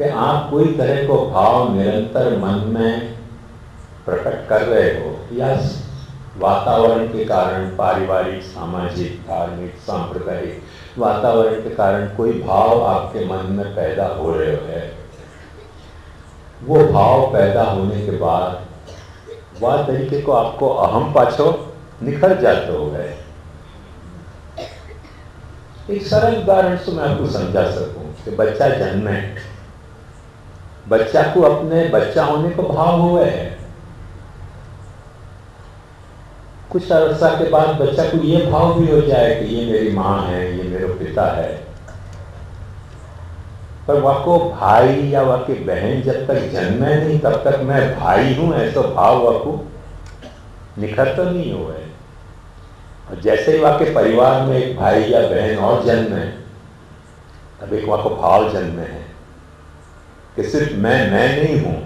कि आप कोई तरह को भाव निरंतर मन में प्रकट कर रहे हो, या वातावरण के कारण, पारिवारिक, सामाजिक, धार्मिक, सांप्रदायिक वातावरण के कारण कोई भाव आपके मन में पैदा हो रहे है, वो भाव पैदा होने के बाद वह तरीके को आपको अहम पाछो निखर जाते हो गए। एक सरल उदाहरण से मैं आपको समझा सकूं कि बच्चा जन्मे, बच्चा को अपने बच्चा होने को भाव हुए है, कुछ अरसा के बाद बच्चा को ये भाव भी हो जाए कि ये मेरी माँ है, ये मेरा पिता है, पर वाको भाई या वाकी बहन जब तक जन्मे नहीं तब तक मैं भाई हूं ऐसा भाव वाको निखर तो नहीं हुआ है। और जैसे ही वाके परिवार में एक भाई या बहन और जन्मे, तब एक वाको भाव जन्मे है कि सिर्फ मैं नहीं हूं,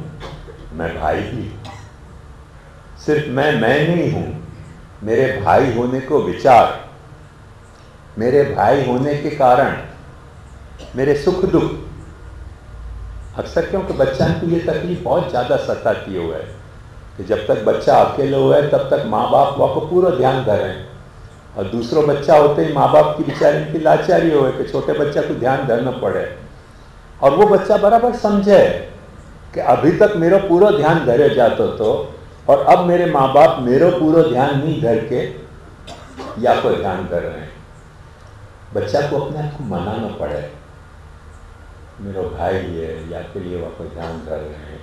मैं भाई भी हूं। सिर्फ मैं नहीं हूं, मेरे भाई होने को विचार, मेरे भाई होने के कारण मेरे सुख दुख, अक्सर क्योंकि बच्चा को ये तकलीफ बहुत ज़्यादा सताती हुआ है कि जब तक बच्चा अकेले हुआ है तब तक माँ बाप को पूरा ध्यान धरें, और दूसरा बच्चा होते ही माँ बाप की बेचारे की लाचारी हो कि छोटे बच्चा को ध्यान धरना पड़े, और वो बच्चा बराबर समझे कि अभी तक मेरा पूरा ध्यान धरे जाता तो, और अब मेरे माँ बाप मेरा पूरा ध्यान नहीं धर के या कोई ध्यान कर रहे हैं। बच्चा को अपने आप को मनाना पड़े, मेरा भाई है या के लिए वह कोई ध्यान कर रहे हैं,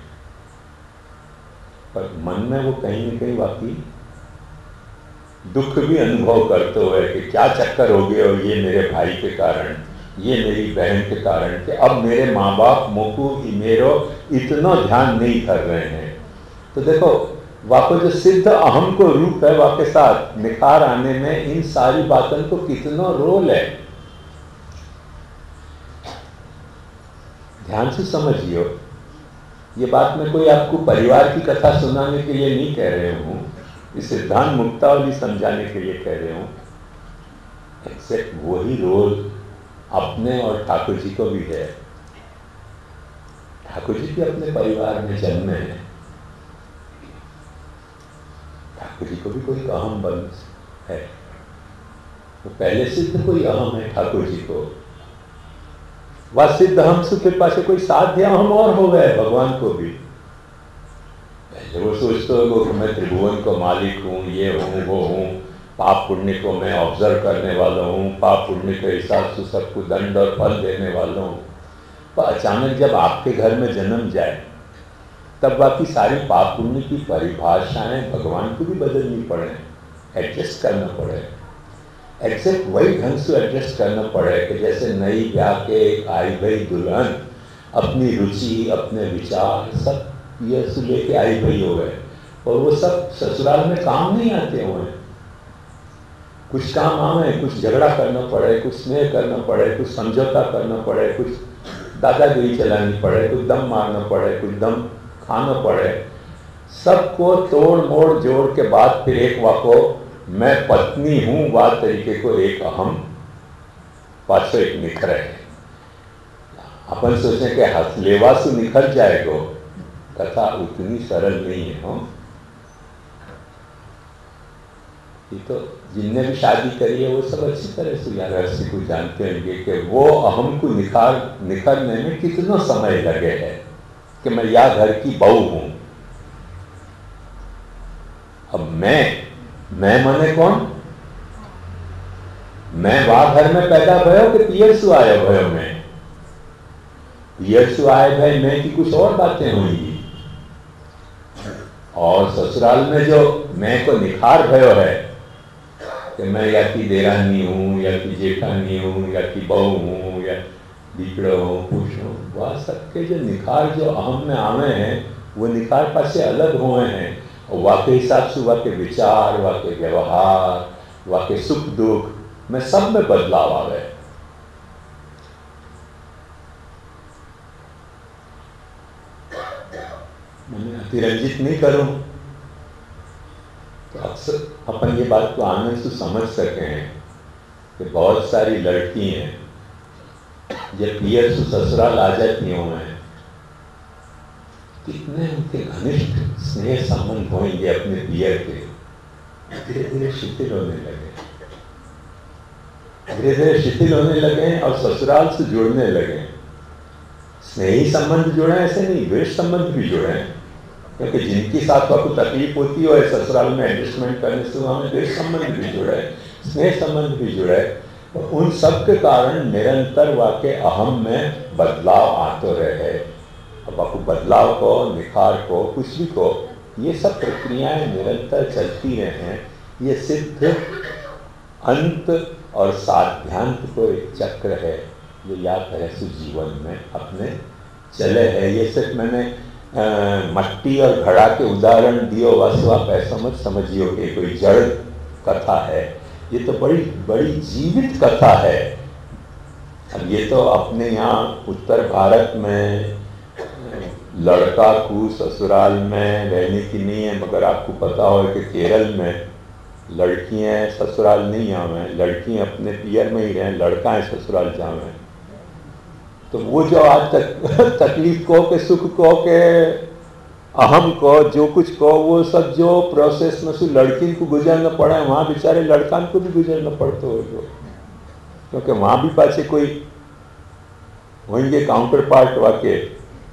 पर मन में वो कहीं न कहीं वाकई दुख भी अनुभव करते हुए कि क्या चक्कर हो गया, और ये मेरे भाई के कारण, ये मेरी बहन के कारण कि अब मेरे माँ बाप मुझको मेरो इतना ध्यान नहीं कर रहे हैं। तो देखो वाको जो सिद्ध अहम को रूप है, वाके साथ निखार आने में इन सारी बातों को कितना रोल है, ध्यान से समझियो। ये बात मैं कोई आपको परिवार की कथा सुनाने के लिए नहीं कह रहे हूँ, इस सिद्धांत मुक्तावली समझाने के लिए कह रहे हूँ। एक्सेप्ट वही रोल अपने और ठाकुर जी को भी है। ठाकुर जी भी अपने परिवार में जन्मे हैं, ठाकुर जी को भी कोई अहम बल है, तो पहले सिद्ध कोई अहम है ठाकुर जी को, वह सिद्ध हम के पास कोई साध्य हम और हो गए भगवान को भी। पहले वो सोचते हो कि मैं त्रिभुवन को मालिक हूँ, ये हूँ वो हूँ, पाप पुण्य को मैं ऑब्जर्व करने वाला हूँ, पाप पुण्य के हिसाब से सबको दंड और फल देने वाला हूँ। पर अचानक जब आपके घर में जन्म जाए तब बाकी सारी पाप पुण्य की परिभाषाएं भगवान को भी बदलनी पड़े, एडजस्ट करना पड़े, एग्जैक्ट वही ढंग से एडजस्ट करना पड़े कि जैसे नई ब्याह के आई गई दुल्हन अपनी रुचि, अपने विचार सब ये लेके आई गई हो गए, और वो सब ससुराल में काम नहीं आते हुए। कुछ काम आवे, कुछ झगड़ा करना पड़े, कुछ स्नेह करना पड़े, कुछ समझौता करना पड़े, कुछ दादागिरी चलानी पड़े, कुछ दम मारना पड़े, कुछ दम खाना पड़े। सबको तोड़ मोड़ जोड़ के बाद फिर एक वाको मैं पत्नी हूं बात तरीके को एक अहम पाछो एक निखरे। अपन सोचें कि हथलेवा से निखर जाएगा, कथा उतनी सरल नहीं है। हम ये तो जिनने भी शादी करी है वो सब अच्छी तरह से यार रहस्य को जानते होंगे कि वो अहम को निखरने में कितना समय लगे है कि मैं या घर की बहू हूं। अब मैं मने कौन? मैं वहां घर में पैदा भयो कि पियरसु आयो भयो? मैं पियरसु आए भाई मैं की कुछ और बातें होंगी, और ससुराल में जो मैं को निखार भयो है कि मैं या की देरानी हूँ, या की जेठानी हूँ, या की बहू हूँ, या दीपड़ो हूँ, पुरुष हूँ, वह सबके जो निखार जो अहम में आवे हैं वो निखार पासे अलग हुए हैं, और वाके हिसाब से वाके विचार, वाके व्यवहार, वाके सुख दुख में सब में बदलाव आवे। मैं अतिरंजित नहीं करूं तो अक्सर अपन ये बात को आनंद से समझ सके हैं कि बहुत सारी लड़की हैं जब पियर से ससुराल आ जाती हुए हैं कितने उनके घनिष्ठ स्नेह संबंध होंगे अपने पियर के, धीरे धीरे शिथिल होने लगे, धीरे धीरे शिथिल होने लगे और ससुराल से जुड़ने लगे। स्नेही संबंध जुड़े ऐसे नहीं, द्वेष संबंध भी जुड़े हैं, क्योंकि जिनकी साथ आपको तकलीफ होती है ससुराल में एडजस्टमेंट करने से हमें द्वेष संबंध भी जुड़े, स्नेह संबंध भी जुड़े। तो उन सब के कारण निरंतर वाके अहम में बदलाव आते रहे। अब आपको बदलाव को, निखार को, कुछ भी को, ये सब प्रक्रियाएं निरंतर चलती रहे। ये सिद्ध अंत और साध्यांत को एक चक्र है जो या तरह से जीवन में अपने चले है। ये सिर्फ मैंने मट्टी और घड़ा के उदाहरण दियो, बस आप ऐसा मत समझिए कि कोई जड़ कथा है। ये तो बड़ी बड़ी जीवित कथा है। अब ये तो अपने यहाँ उत्तर भारत में लड़का को ससुराल में रहने की नहीं है, मगर आपको पता हो कि केरल में लड़कियां ससुराल नहीं आवे, लड़कियां अपने पियर में ही रहें, लड़का है ससुराल जावे। तो वो जो आज तक तकलीफ को के सुख को के अहम को जो कुछ को वो सब जो प्रोसेस में से लड़की को गुजरना पड़ा है, वहाँ बेचारे लड़कान को भी गुजरना पड़ता होगा, क्योंकि वहाँ भी पाछे कोई होंगे काउंटर पार्ट वाके,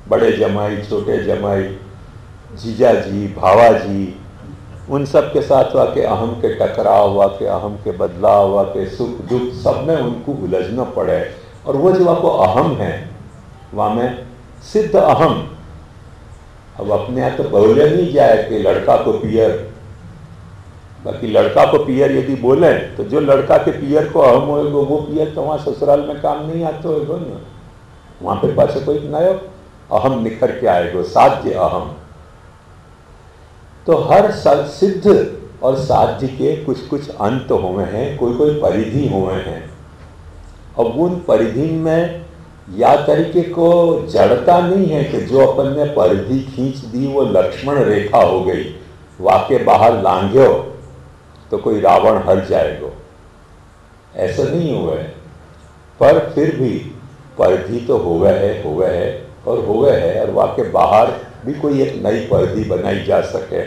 बड़े जमाई, छोटे जमाई, जीजा जी, भावा जी, उन सब के साथ वाके अहम के टकराव, वाके अहम के बदलाव, वाके सुख दुख सब में उनको उलझना पड़े। और वो जो आपको अहम है वहाँ में सिद्ध अहम, अब अपने यहाँ तो बोले नहीं जाए कि लड़का को पियर, बाकी लड़का को पियर यदि बोले तो जो लड़का के पियर को अहम होगा वो पियर तो वहाँ ससुराल में काम नहीं आता होगा ना, वहाँ पे पास कोई नया अहम निखर के आएगा, साध्य अहम। तो हर सिद्ध और साध्य के कुछ कुछ अंत हुए हैं, कोई कोई परिधि हुए हैं। अब उन परिधि में या तरीके को जड़ता नहीं है कि जो अपन ने परिधि खींच दी वो लक्ष्मण रेखा हो गई, वाके बाहर लांघ्यो तो कोई रावण हर जाएगा, ऐसा नहीं हुआ है। पर फिर भी परिधि तो हुआ है और वाके बाहर भी कोई एक नई परिधि बनाई जा सके।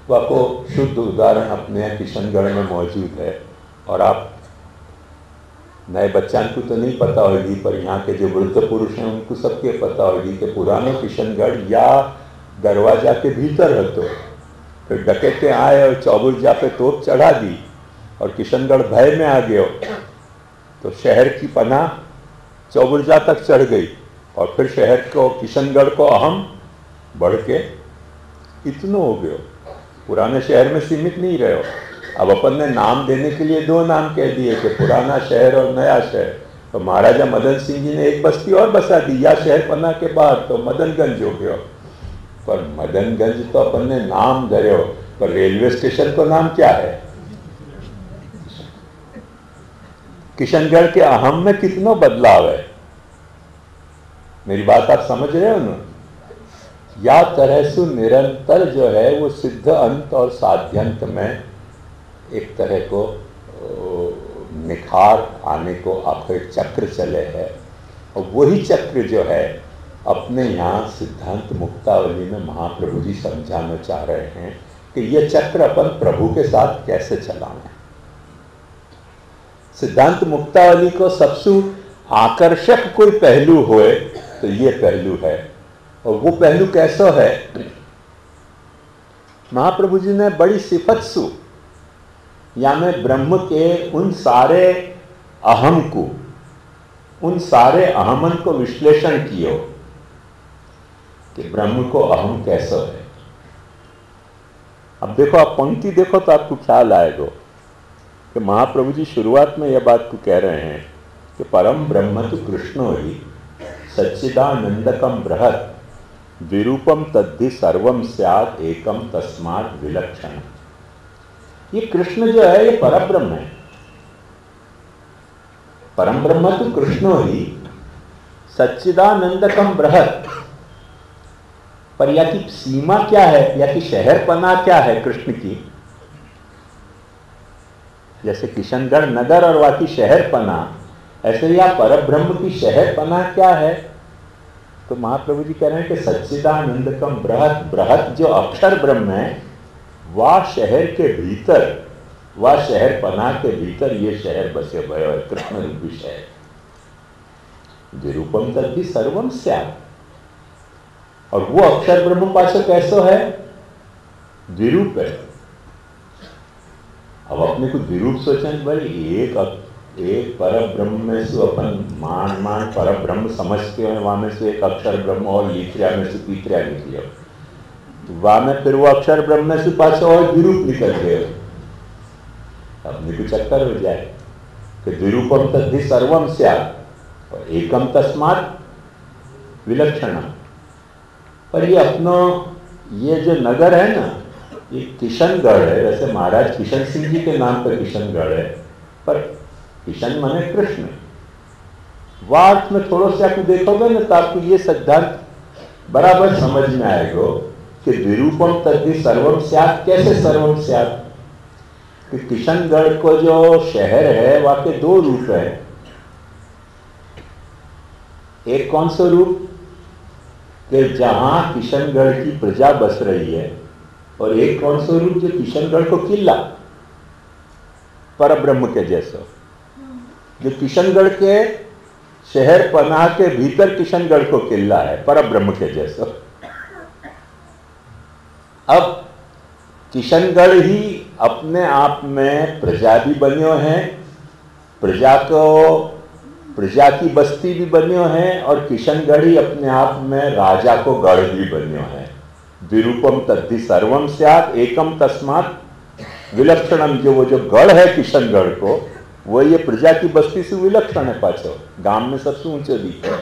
वाको शुद्ध उदाहरण अपने किशनगढ़ में मौजूद है। और आप नए बच्चों को तो नहीं पता होगी, पर यहाँ के जो वृद्ध पुरुष हैं उनको सबके पता होगी कि पुराना किशनगढ़ या दरवाजा के भीतर है। तो फिर डकैते आए और चौबुर्जा पे तोप चढ़ा दी और किशनगढ़ भय में आ गया, तो शहर की पनाह चौबुर्जा तक चढ़ गई और फिर शहर को, किशनगढ़ को अहम बढ़ के इतना हो गया, पुराने शहर में सीमित नहीं रहे। अब अपन ने नाम देने के लिए दो नाम कह दिए कि पुराना शहर और नया शहर। तो महाराजा मदन सिंह जी ने एक बस्ती और बसा दी या शहर पन्ना के बाहर, तो मदनगंज हो गया। पर मदनगंज तो अपन ने नाम धरे हो, पर रेलवे स्टेशन का नाम क्या है? किशनगढ़ के अहम में कितना बदलाव है, मेरी बात आप समझ रहे हो ना। या तरह से निरंतर जो है वो सिद्ध अंत और साध्यंत में एक तरह को निखार आने को आपका एक चक्र चले है। और वही चक्र जो है अपने यहाँ सिद्धांत मुक्तावली में महाप्रभु जी समझाना चाह रहे हैं कि ये चक्र अपन प्रभु के साथ कैसे चलाएं। सिद्धांत मुक्तावली को सबसे आकर्षक कोई पहलू होए तो ये पहलू है। और वो पहलू कैसा है? महाप्रभु जी ने बड़ी सिफत सु या में ब्रह्म के उन सारे अहम को, उन सारे अहमन को विश्लेषण कियो कि ब्रह्म को अहम कैसा है। अब देखो, आप पंक्ति देखो तो आपको ख्याल आएगा कि महाप्रभु जी शुरुआत में यह बात को कह रहे हैं कि परम ब्रह्म तो कृष्णो ही सच्चिदानंदकम बृहत् विरूपम तद्धि सर्वम स्यात् एकम तस्मात् विलक्षण। ये कृष्ण जो है ये परम ब्रह्म है। परम ब्रह्म तो कृष्णो ही सच्चिदानंदकम बृहत्। पर या की सीमा क्या है, या की शहर पना क्या है कृष्ण की? जैसे किशनगढ़ नगर और वहां की शहर पना, ऐसे या परब्रह्म की शहर पना क्या है? तो महाप्रभु जी कह रहे हैं कि सच्चिदानंदकम बृहत, बृहत जो अक्षर ब्रह्म है, वह शहर के भीतर, वह शहर पना के भीतर ये शहर बसे भय है, कृष्ण रूपी शहर। विरूपम तद्धि सर्वम स्यात्। और वो अक्षर ब्रह्म पाछो कैसो है? विरूप है। अब अपने को विरूप सोचें, भाई एक पर ब्रह्म में से अपन मान पर ब्रह्म समझते हैं, वहां में से एक अक्षर ब्रह्म और लीत्रिया में से पीत्रिया निकले, तो वहां में फिर वो अक्षर ब्रह्म में से पाछो और विरूप निकल गए, अपने को चक्कर हो जाए कि विरूपम तद्धि सर्वम स्यात् और एकम तस्मात् विलक्षणम। पर ये अपना ये जो नगर है ना, ये किशनगढ़ है। वैसे महाराज किशन सिंह जी के नाम पर किशनगढ़ है, पर किशन माने कृष्ण। वार्थ में थोड़ा सा आपको देखोगे ना तो आपको ये सिद्धांत बराबर समझ में आएगा कि विरूपम तद्धि सर्वम स्यात्। कैसे सर्वम स्यात्? कि किशनगढ़ को जो शहर है वहां के दो रूप है। एक कौन सा रूप कि जहां किशनगढ़ की प्रजा बस रही है, और एक कौन सा रूप जो किशनगढ़ को किला, परब्रह्म के जैसा, जो किशनगढ़ के शहर पनाह के भीतर किशनगढ़ को किला है, परब्रह्म के जैसा। अब किशनगढ़ ही अपने आप में प्रजा भी बनियो है, प्रजा की बस्ती भी बनियो है, और किशनगढ़ ही अपने आप में राजा को गढ़ भी बनियो है। विरूपम तद्धि सर्वम स्यात् एकम तस्मात् विलक्षणम। जो वो जो गढ़ है किशनगढ़ को, वो ये प्रजा की बस्ती से विलक्षण है। पाछो गांव में सबसे ऊंचे दिखते है,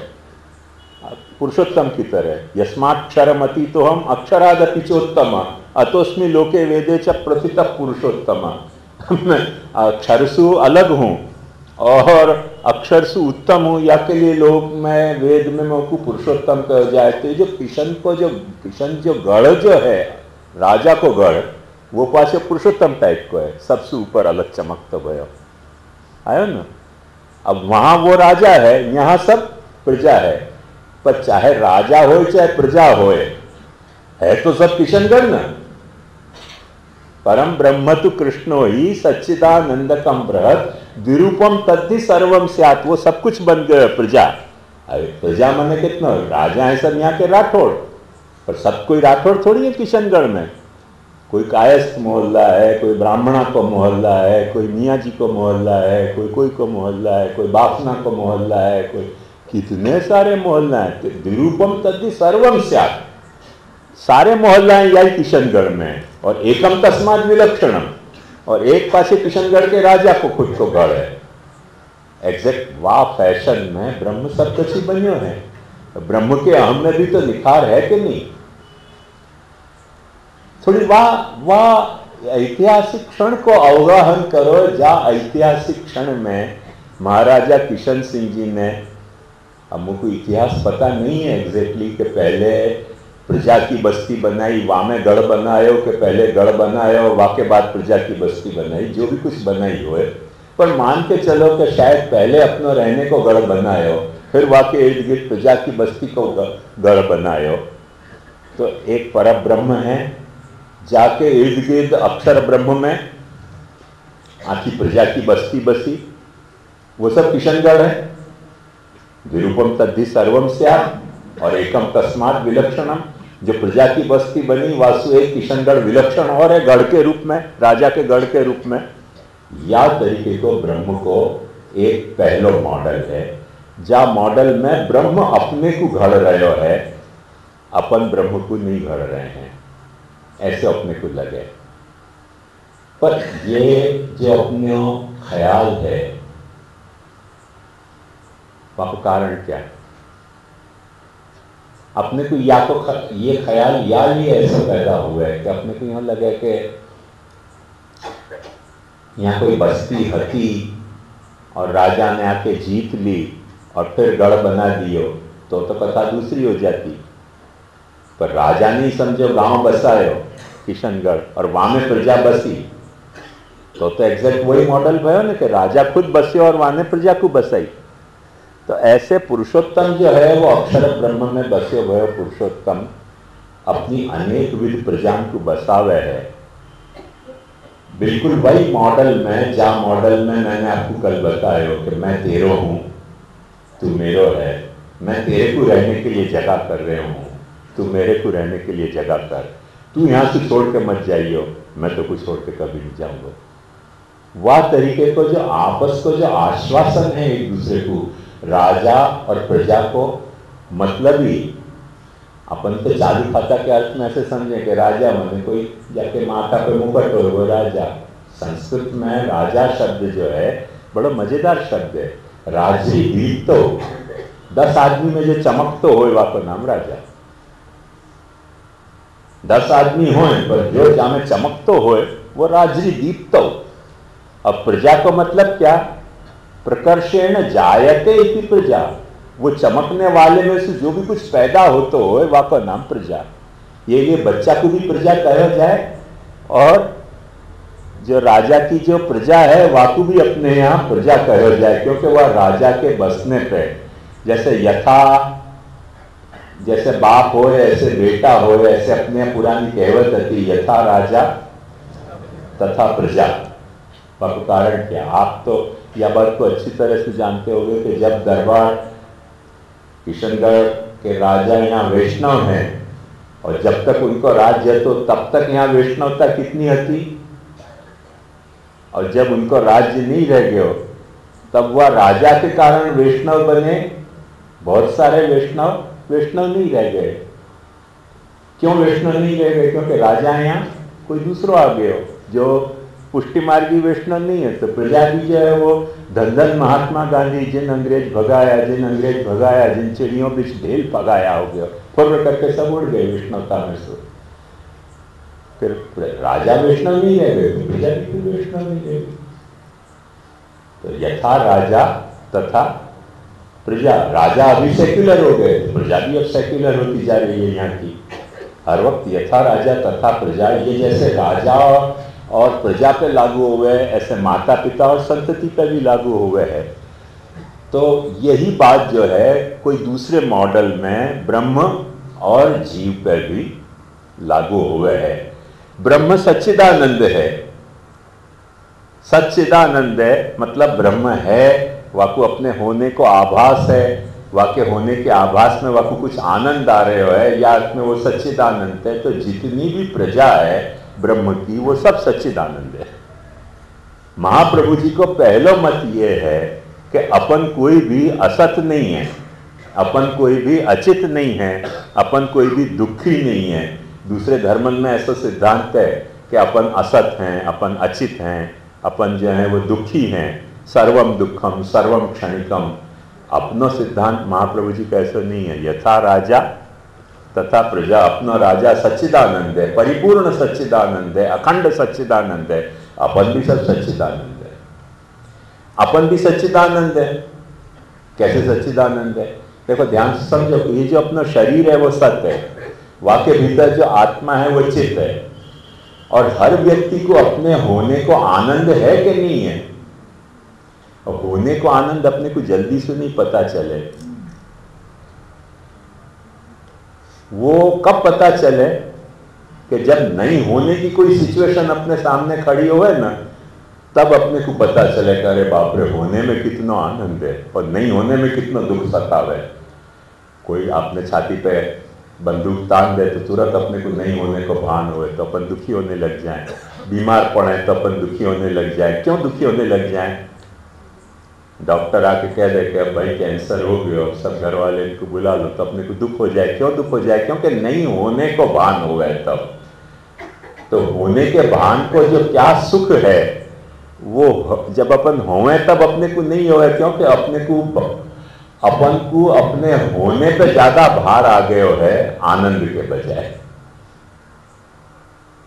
पुरुषोत्तम की तरह। यस्माक्षरम अतीतो हम अक्षरादपि चोत्तम अतोस्मि लोके वेदे च प्रथितः पुरुषोत्तम। मैं अक्षर से अलग हूं और अक्षर से उत्तम हूं, या के लिए लोग मैं वेद में मैं को पुरुषोत्तम कह जाए। तो जो किशन जो गढ़ जो है, राजा को गढ़, वो पास पुरुषोत्तम टाइप को है, सबसे ऊपर अलग चमकता भयो आयो ना। अब वहां वो राजा है, यहां सब प्रजा है। पर चाहे राजा हो चाहे प्रजा हो, है तो सब किशनगढ़ ना। परम ब्रह्म तो कृष्णो ही सच्चिदानंदकम बृहत विरूपम तद्धि सर्वम स्यात्। वो सब कुछ बन गए प्रजा। अरे प्रजा माने कितना? राजा है सब यहाँ के राठौड़, पर सब कोई राठौड़ थोड़ी है किशनगढ़ में। कोई कायस्थ मोहल्ला है, कोई ब्राह्मणा को मोहल्ला है, कोई मियाँ जी को मोहल्ला है, कोई को मोहल्ला है, कोई बाफना को मोहल्ला है, कोई कितने सारे मोहल्ला है। तो विरूपम तद्धि सर्वम स्यात्, सारे मोहल्ला यही किशनगढ़ में। और एकम तस्मात् विलक्षणम, और एक पासे किशनगढ़ के राजा को खुद को गढ़ है। एग्जैक्ट वाह फैशन में ब्रह्म सब कुछ ही बनियो है। ब्रह्म के अहम में भी तो निखार है कि नहीं? थोड़ी वाह ऐतिहासिक क्षण को अवगाहन करो, जहाँ ऐतिहासिक क्षण में महाराजा किशन सिंह जी ने, हमको इतिहास पता नहीं है एग्जैक्टली कि पहले प्रजा की बस्ती बनाई, वहां में गढ़ बनायो, कि पहले गढ़ बनायो वहां के बाद प्रजा की बस्ती बनाई, जो भी कुछ बनाई हो। पर मान के चलो कि शायद पहले अपना रहने को गढ़ बनायो, फिर वहां के इर्द गिर्द प्रजा की बस्ती को गढ़ बनायो। तो एक परम ब्रह्म है, जाके इर्द गिर्द अक्षर ब्रह्म में आखी प्रजा की बस्ती बसी, वो सब किशनगढ़ है। विरूपम तद्धि सर्वम स्यात् और एकम तस्मात् विलक्षणम। जो प्रजा की बस्ती बनी वासु एक किशनगढ़ विलक्षण और है, गढ़ के रूप में, राजा के गढ़ के रूप में। या तरीके को ब्रह्म को एक पहलो मॉडल है, जहाँ मॉडल में ब्रह्म अपने को घड़ रहे है, अपन ब्रह्म को नहीं घड़ रहे हैं, ऐसे अपने को लगे। पर ये जो अपने ख्याल है, वह कारण क्या है? अपने को या तो ये ख्याल या ही ऐसा पैदा हुआ है कि अपने को यहाँ लगे कि यहाँ कोई बस्ती हती और राजा ने आके जीत ली और फिर गढ़ बना दियो, तो कथा दूसरी हो जाती। पर राजा ने समझो गांव बसायो किशनगढ़ और वहां में प्रजा बसी, तो एग्जैक्ट वही मॉडल भयो ना कि राजा खुद बस्यो और वहां ने प्रजा को बसाई। तो ऐसे पुरुषोत्तम जो है वो अक्षर ब्रह्म में बसे हुए पुरुषोत्तम अपनी अनेक विध प्रजा को बसावे है। बिल्कुल वही मॉडल में, जहाँ मॉडल में मैंने आपको कल बताया कि मैं तेरो हूँ, तू मेरो है, मैं तेरे को रहने के लिए जगह कर रहे हूँ, तू मेरे को रहने के लिए जगह कर, तू यहाँ से छोड़ के मत जाइयो, मैं तो कुछ छोड़ के कभी नहीं जाऊंगा। वह तरीके को जो आपस को जो आश्वासन है एक दूसरे को, राजा और प्रजा को, मतलब ही अपन तो चालू खाता के अर्थ में ऐसे समझे कि राजा माने कोई जाके माथा पे मुकुट हो वो राजा। संस्कृत में राजा शब्द जो है बड़ा मजेदार शब्द है। राजरी दीप तो 10 आदमी में जो चमक तो हो वह नाम राजा। 10 आदमी हो पर जो जामे चमक तो हो वो राजरी दीप तो। अब प्रजा को मतलब क्या? प्रकर्षेण जायते इति प्रजा, वो चमकने वाले में से जो भी कुछ पैदा होता हो वह का नाम प्रजा। ये बच्चा को भी प्रजा कहा जाए और जो राजा की जो प्रजा है वह को भी अपने यहाँ प्रजा कहा जाए, क्योंकि वह राजा के बसने पे, जैसे यथा जैसे बाप हो ऐसे बेटा हो, ऐसे अपने पुरानी कहावत थी यथा राजा तथा प्रजा। पर कारण क्या? आप तो यह बात को अच्छी तरह से जानते होंगे कि जब दरबार किशनगढ़ के राजा यहाँ वैष्णव हैं और जब तक उनको राज्य है तो तब तक यहाँ वैष्णवता कितनी थी, और जब उनको राज्य नहीं रह गया तब वह राजा के कारण वैष्णव बने। बहुत सारे वैष्णव नहीं रह गए। क्यों वैष्णव नहीं रह गए? क्योंकि राजा यहाँ कोई दूसरा आ गया जो पुष्टि मार्गी वैष्णव नहीं है। तो प्रजा भी जो है वो धन महात्मा गांधी जिन अंग्रेज भगाया, जिन चिड़ियों बीच ढेल पगाया हो गया, फुर्र करके सब उड़ गए वैष्णवता में से। फिर राजा वैष्णव नहीं रह गए, प्रजा भी वैष्णव नहीं रह गई। तो यथा राजा तथा प्रजा, राजा अभी सेक्युलर हो गए, प्रजा भी अब सेक्युलर होती जा रही है यहाँ की। हर वक्त यथा राजा तथा प्रजा, ये जैसे राजा और प्रजा पे लागू हुए ऐसे माता पिता और संतति पे भी लागू हुए हैं। तो यही बात जो है कोई दूसरे मॉडल में ब्रह्म और जीव पर भी लागू हुए है। ब्रह्म सच्चिदानंद है। सच्चिदानंद है मतलब ब्रह्म है, वाकु अपने होने को आभास है, वाके होने के आभास में वाकु कुछ आनंद आ रहे हो है, या में वो सच्चिदानंद है। तो जितनी भी प्रजा है ब्रह्म की वो सब सच्चिदानंद है। महाप्रभु जी को पहला मत ये है कि अपन कोई भी असत नहीं है, अपन कोई भी अचित नहीं है, अपन कोई भी दुखी नहीं है। दूसरे धर्मन में ऐसा सिद्धांत है कि अपन असत हैं, अपन अचित हैं, अपन जो है वो दुखी हैं, सर्वम दुखम सर्वम क्षणिकम। अपना सिद्धांत महाप्रभु जी का ऐसा नहीं है। यथा राजा तथा प्रजा, अपना राजा सच्चिदानंद है, परिपूर्ण सच्चिदानंद है, अखंड सच्चिदानंद है। अपन भी सब सच्चिदानंद है, अपन भी सच्चिदानंद है। कैसे सच्चिदानंद है? देखो ध्यान से समझो, ये जो अपना शरीर है वो सत्य है, वाके भीतर जो आत्मा है वो चित्त है। और हर व्यक्ति को अपने होने को आनंद है कि नहीं है? और होने को आनंद अपने को जल्दी से नहीं पता चले। वो कब पता चले कि जब नहीं होने की कोई सिचुएशन अपने सामने खड़ी हो ना, तब अपने को पता चले कि अरे बाप रे, होने में कितना आनंद है और नहीं होने में कितना दुख सतावे। कोई आपने छाती पे बंदूक तान दे तो तुरंत अपने को नहीं होने को भान हुए तो अपन दुखी होने लग जाएं। बीमार पड़े तो अपन दुखी होने लग जाएं। क्यों दुखी होने लग जाएं? डॉक्टर आके कह दे कि अब भाई कैंसर हो गया, सब घर वाले इनको बुला लो, तो अपने को दुख हो जाए। क्यों दुख हो जाए? क्योंकि नहीं होने को भान हुआ है तब। तो होने के भान को जो क्या सुख है वो जब अपन होवे तब अपने को नहीं होवे। क्योंकि अपन को अपने होने पे ज्यादा भार आ गए है आनंद के बजाय।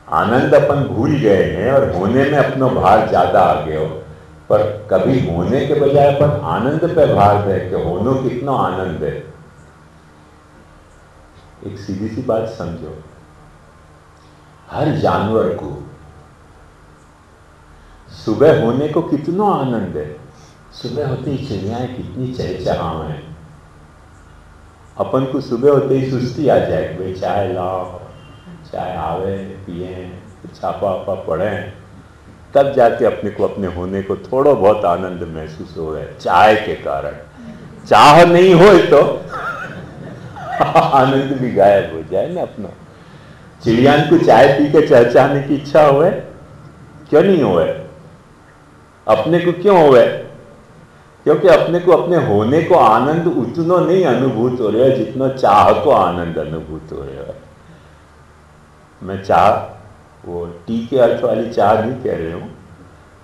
आनंद अपन भूल गए हैं और होने में अपना भार ज्यादा आ गए हो। पर कभी होने के बजाय अपन आनंद पे भार दे कि होनो कितना आनंद है। एक सीधी सी बात समझो, हर जानवर को सुबह होने को कितना आनंद है। सुबह होते ही चिड़ियाएँ कितनी चहचहाव हैं। अपन को सुबह होते ही सुस्ती आ जाए कि भाई चाय लाओ, चाय आवे पिए, छापा वापा पढ़ें, तब जाके अपने को अपने होने को थोड़ा बहुत आनंद महसूस हो है चाय के कारण। चाह नहीं हो तो आनंद भी गायब हो जाए ना अपना। चिड़ियान को चाय पी के चहचहाने की इच्छा हो, क्यों नहीं हो? अपने को क्यों हो? क्योंकि अपने को अपने होने को आनंद उतना नहीं अनुभूत हो रहा है जितना चाह को आनंद अनुभूत हो रहा है। मैं चाह वो टी के अर्थ वाली चाह नहीं कह रही हूँ,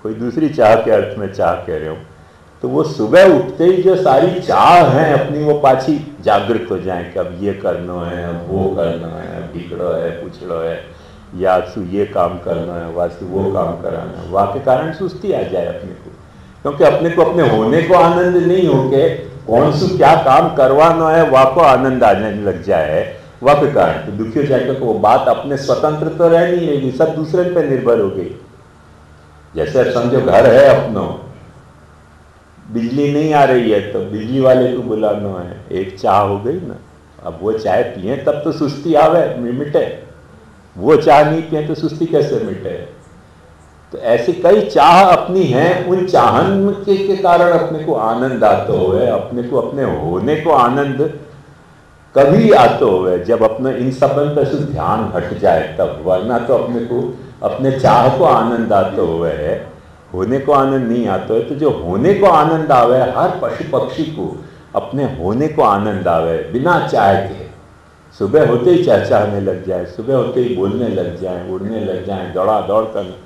कोई दूसरी चाह के अर्थ में चाह कह रही हूँ। तो वो सुबह उठते ही जो सारी चाह हैं अपनी वो पाछी जागृत हो जाए कि अब ये करना है, अब वो करना है, अब ढिकड़ो है, पुछड़ो है, या सु ये काम करना है, वासु वो काम कराना है, वाह के कारण सुस्ती आ जाए अपने को। क्योंकि अपने को अपने होने को आनंद नहीं होके कौन सा क्या काम करवाना है वह को आनंद आने लग जाए, वह के कारण तो दुखी हो जाएगा। तो वो बात अपने स्वतंत्र तो रह नहीं रहेगी, सब दूसरे पे निर्भर हो गई। जैसे समझो घर है अपनो, बिजली नहीं आ रही है तो बिजली वाले को बुलाना है, एक चाह हो गई ना। अब वो चाय पिए तब तो सुस्ती आवे मिटे, वो चाह नहीं पिए तो सुस्ती कैसे मिटे? तो ऐसी कई चाह अपनी हैं, उन चाहन के कारण अपने को आनंद आता हुए, अपने को अपने होने को आनंद कभी आता हुए जब अपने इन सबन पर से ध्यान हट जाए तब, वरना तो अपने को अपने चाह को आनंद आता हुए है, होने को आनंद नहीं आता है। तो जो होने को आनंद आवे, हर पशु पक्षी को अपने होने को आनंद आवे बिना चाह के, सुबह होते ही चहचहाने लग जाए, सुबह होते ही बोलने लग जाए, उड़ने लग जाए, दौड़ा दौड़ कर।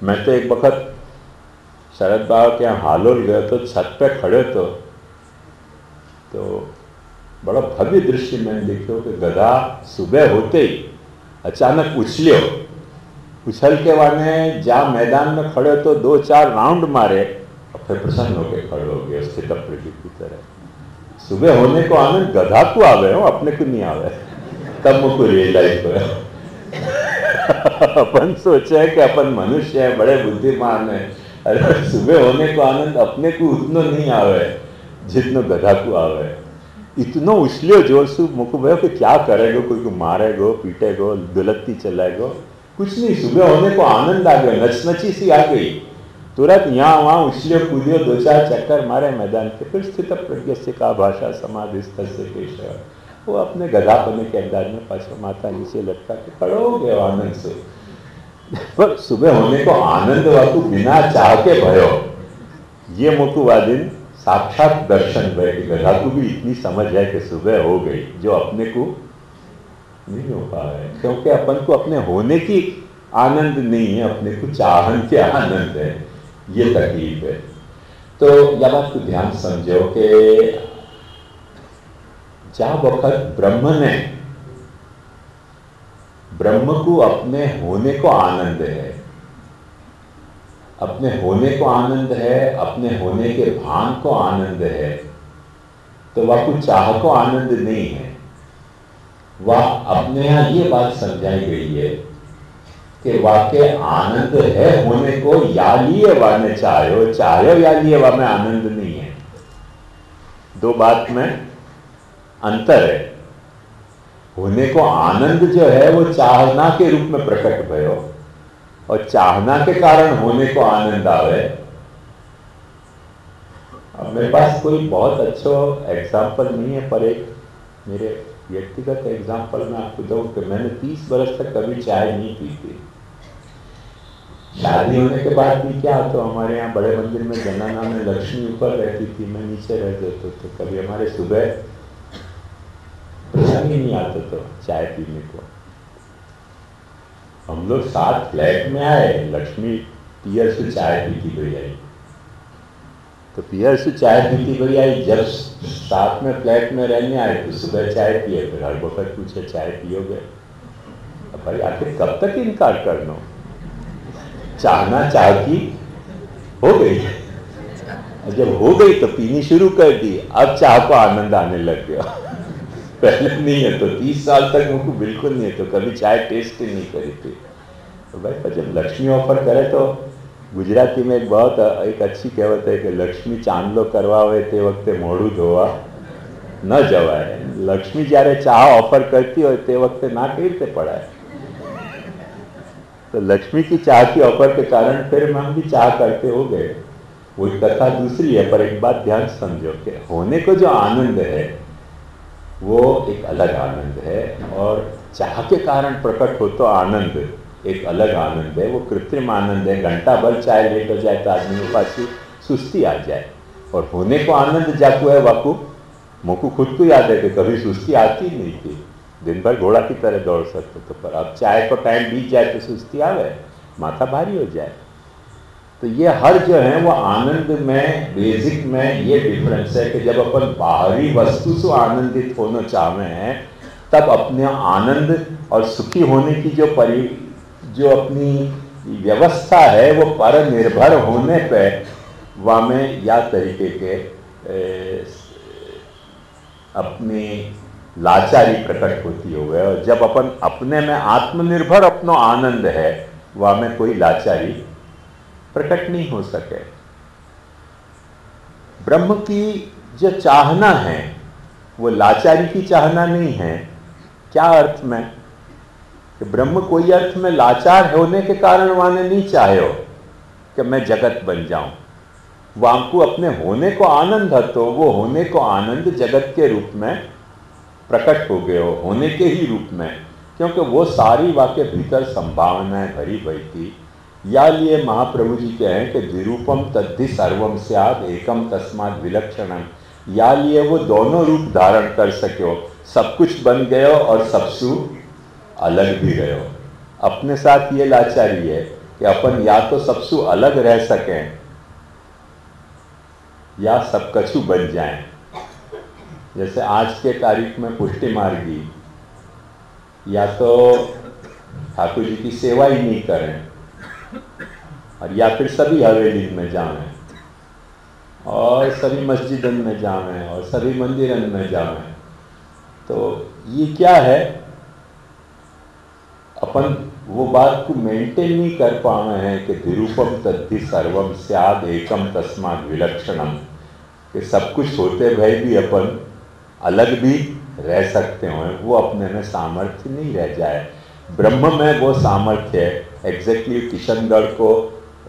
मैं तो एक वक्त शरद बाबा के यहाँ हालोर गया तो छत पे खड़े तो बड़ा भव्य दृश्य मैंने देखो कि गधा सुबह होते ही अचानक उछलियो, उछल के वाने जा मैदान में खड़े तो 2-4 राउंड मारे और फिर प्रसन्न होकर खड़े हो गए स्थित प्रज्ञ की तरह। सुबह होने को आनंद गधा को आवे हो, अपने को नहीं आवे। तब मुझको रियलाइज हो अपन सोचे है कि अपन मनुष्य है, बड़े बुद्धिमान है, अरे सुबह होने को आनंद अपने को उतना नहीं आवे जितना गधा को आवे। इतना उछलियो जोर से मुख भय कि क्या करेगो, कोई को मारेगो, पीटेगो, दुलत्ती चलाएगो, कुछ नहीं। सुबह होने को आनंद आ गया, नचनची सी आ गई, तुरंत यहाँ वहाँ उछलियो कूदियो, 2-4 चक्कर मारे मैदान के, फिर स्थित प्रज्ञ से का भाषा समाधि स्तर से पेश है। वो अपने गधापने के अंदाज में पाछा माथा नीचे लटका के खड़ो हो गया आनंद से। पर सुबह होने को आनंद वाकू बिना चाह के भयो, ये मुकुवादिन साक्षात दर्शन भय कि गधा को भी इतनी समझ है कि सुबह हो गई, जो अपने को नहीं हो पा रहा है। क्योंकि अपन को अपने होने की आनंद नहीं है, अपने को चाहन के आनंद है, ये तकलीफ है। तो यह बात को ध्यान समझो कि जा वक्त ब्रह्म को अपने होने को आनंद है, अपने होने को आनंद है, अपने होने के भान को आनंद है, तो वह कुछ चाह को आनंद नहीं है। वह अपने यहाँ ये बात समझाई गई है कि वाके आनंद है होने को, या लिए वह ने चाहो या लिए वह में आनंद नहीं है। दो बात में अंतर है। होने को आनंद जो है वो चाहना के रूप में प्रकट भयो, और चाहना के कारण होने को आनंद आवे। अब मेरे पास कोई बहुत अच्छा एग्जाम्पल नहीं है, पर एक मेरे व्यक्तिगत एग्जाम्पल में आपको दूं कि मैंने 30 बरस तक कभी चाय नहीं पी थी। शादी होने के बाद भी क्या, तो हमारे यहाँ बड़े मंदिर में जनाना में लक्ष्मी ऊपर रहती थी, मैं नीचे रहते तो कभी हमारे सुबह प्रसंग ही नहीं आता तो चाय पीने को। हम लोग 7 फ्लैट में आए, लक्ष्मी पियर से चाय पीती हुई आई, तो पियर से चाय पीती हुई आई। जब साथ में फ्लैट में रहने आए तो सुबह चाय पिए, फिर हर वक्त पूछे चाय पियोगे? अब भाई आखिर कब तक इनकार करना? चाहना चाहती हो गई, जब हो गई तो पीनी शुरू कर दी, अब चाह को आनंद आने लग गया। पहले नहीं है तो 30 साल तक मुझको बिल्कुल नहीं है, तो कभी चाय टेस्ट ही नहीं करी थी। तो भाई पर जब लक्ष्मी ऑफर करे तो गुजराती में एक अच्छी कहावत है कि लक्ष्मी चांदलो करवा हो ते वखते मोड़ू धोवा न जवाय। लक्ष्मी જ્યારે ચાહ ऑफर करती हो ते वखते ना कई रीते पड़ाए। तो लक्ष्मी की चाह की ऑफर के कारण फिर हम भी चाह करते हो गए। वो कथा दूसरी है, पर एक बात ध्यान समझो कि होने को जो आनंद है वो एक अलग आनंद है, और चाह के कारण प्रकट हो तो आनंद एक अलग आनंद है। वो कृत्रिम आनंद है। घंटा भर चाय लेट हो जाए तो आदमी के पास सुस्ती आ जाए, और होने को आनंद जाकू है वाकू। मुझको खुद को याद है कि कभी सुस्ती आती नहीं थी, दिन भर घोड़ा की तरह दौड़ सकते तो, पर अब चाय को टाइम बीत जाए तो सुस्ती आवे, माथा भारी हो जाए। तो ये हर जो है वो आनंद में बेसिक में ये डिफरेंस है कि जब अपन बाहरी वस्तु से आनंदित होना चाहते हैं तब अपने आनंद और सुखी होने की जो अपनी व्यवस्था है वो पर निर्भर होने पे वहाँ में या तरीके के अपनी लाचारी प्रकट होती हो गए। और जब अपन अपने में आत्मनिर्भर अपनो आनंद है वहाँ में कोई लाचारी प्रकट नहीं हो सके। ब्रह्म की जो चाहना है वो लाचारी की चाहना नहीं है। क्या अर्थ में कि ब्रह्म कोई अर्थ में लाचार होने के कारण वाने नहीं चाहे हो कि मैं जगत बन जाऊं। वामको अपने होने को आनंद है तो वो होने को आनंद जगत के रूप में प्रकट हो गए हो, होने के ही रूप में, क्योंकि वो सारी वाक्य भीतर संभावनाएं भरी भई थी। या लिए महाप्रभु जी कहें कि द्विरूपम तद्धि सर्वम स्यात् एकम तस्मात् विलक्षणम। या लिए वो दोनों रूप धारण कर सको, सब कुछ बन गयो और सबसु अलग भी गयो। अपने साथ ये लाचारी है कि अपन या तो सबसु अलग रह सकें या सब कछु बन जाएं। जैसे आज के तारीख में पुष्टि मार्गी या तो ठाकुर जी की सेवा ही नहीं करें, और या फिर सभी हवेली में जावें और सभी मस्जिदन में जावें और सभी मंदिरन में जावें। तो ये क्या है, अपन वो बात को मेंटेन नहीं कर पाए हैं कि द्विरूपम तद्धि सर्वम स्यात् एकम तस्मात् विलक्षणम, कि सब कुछ होते भय भी अपन अलग भी रह सकते हो। वो अपने में सामर्थ्य नहीं रह जाए। ब्रह्म में वो सामर्थ्य है। एग्जैक्टली किशनगढ़ को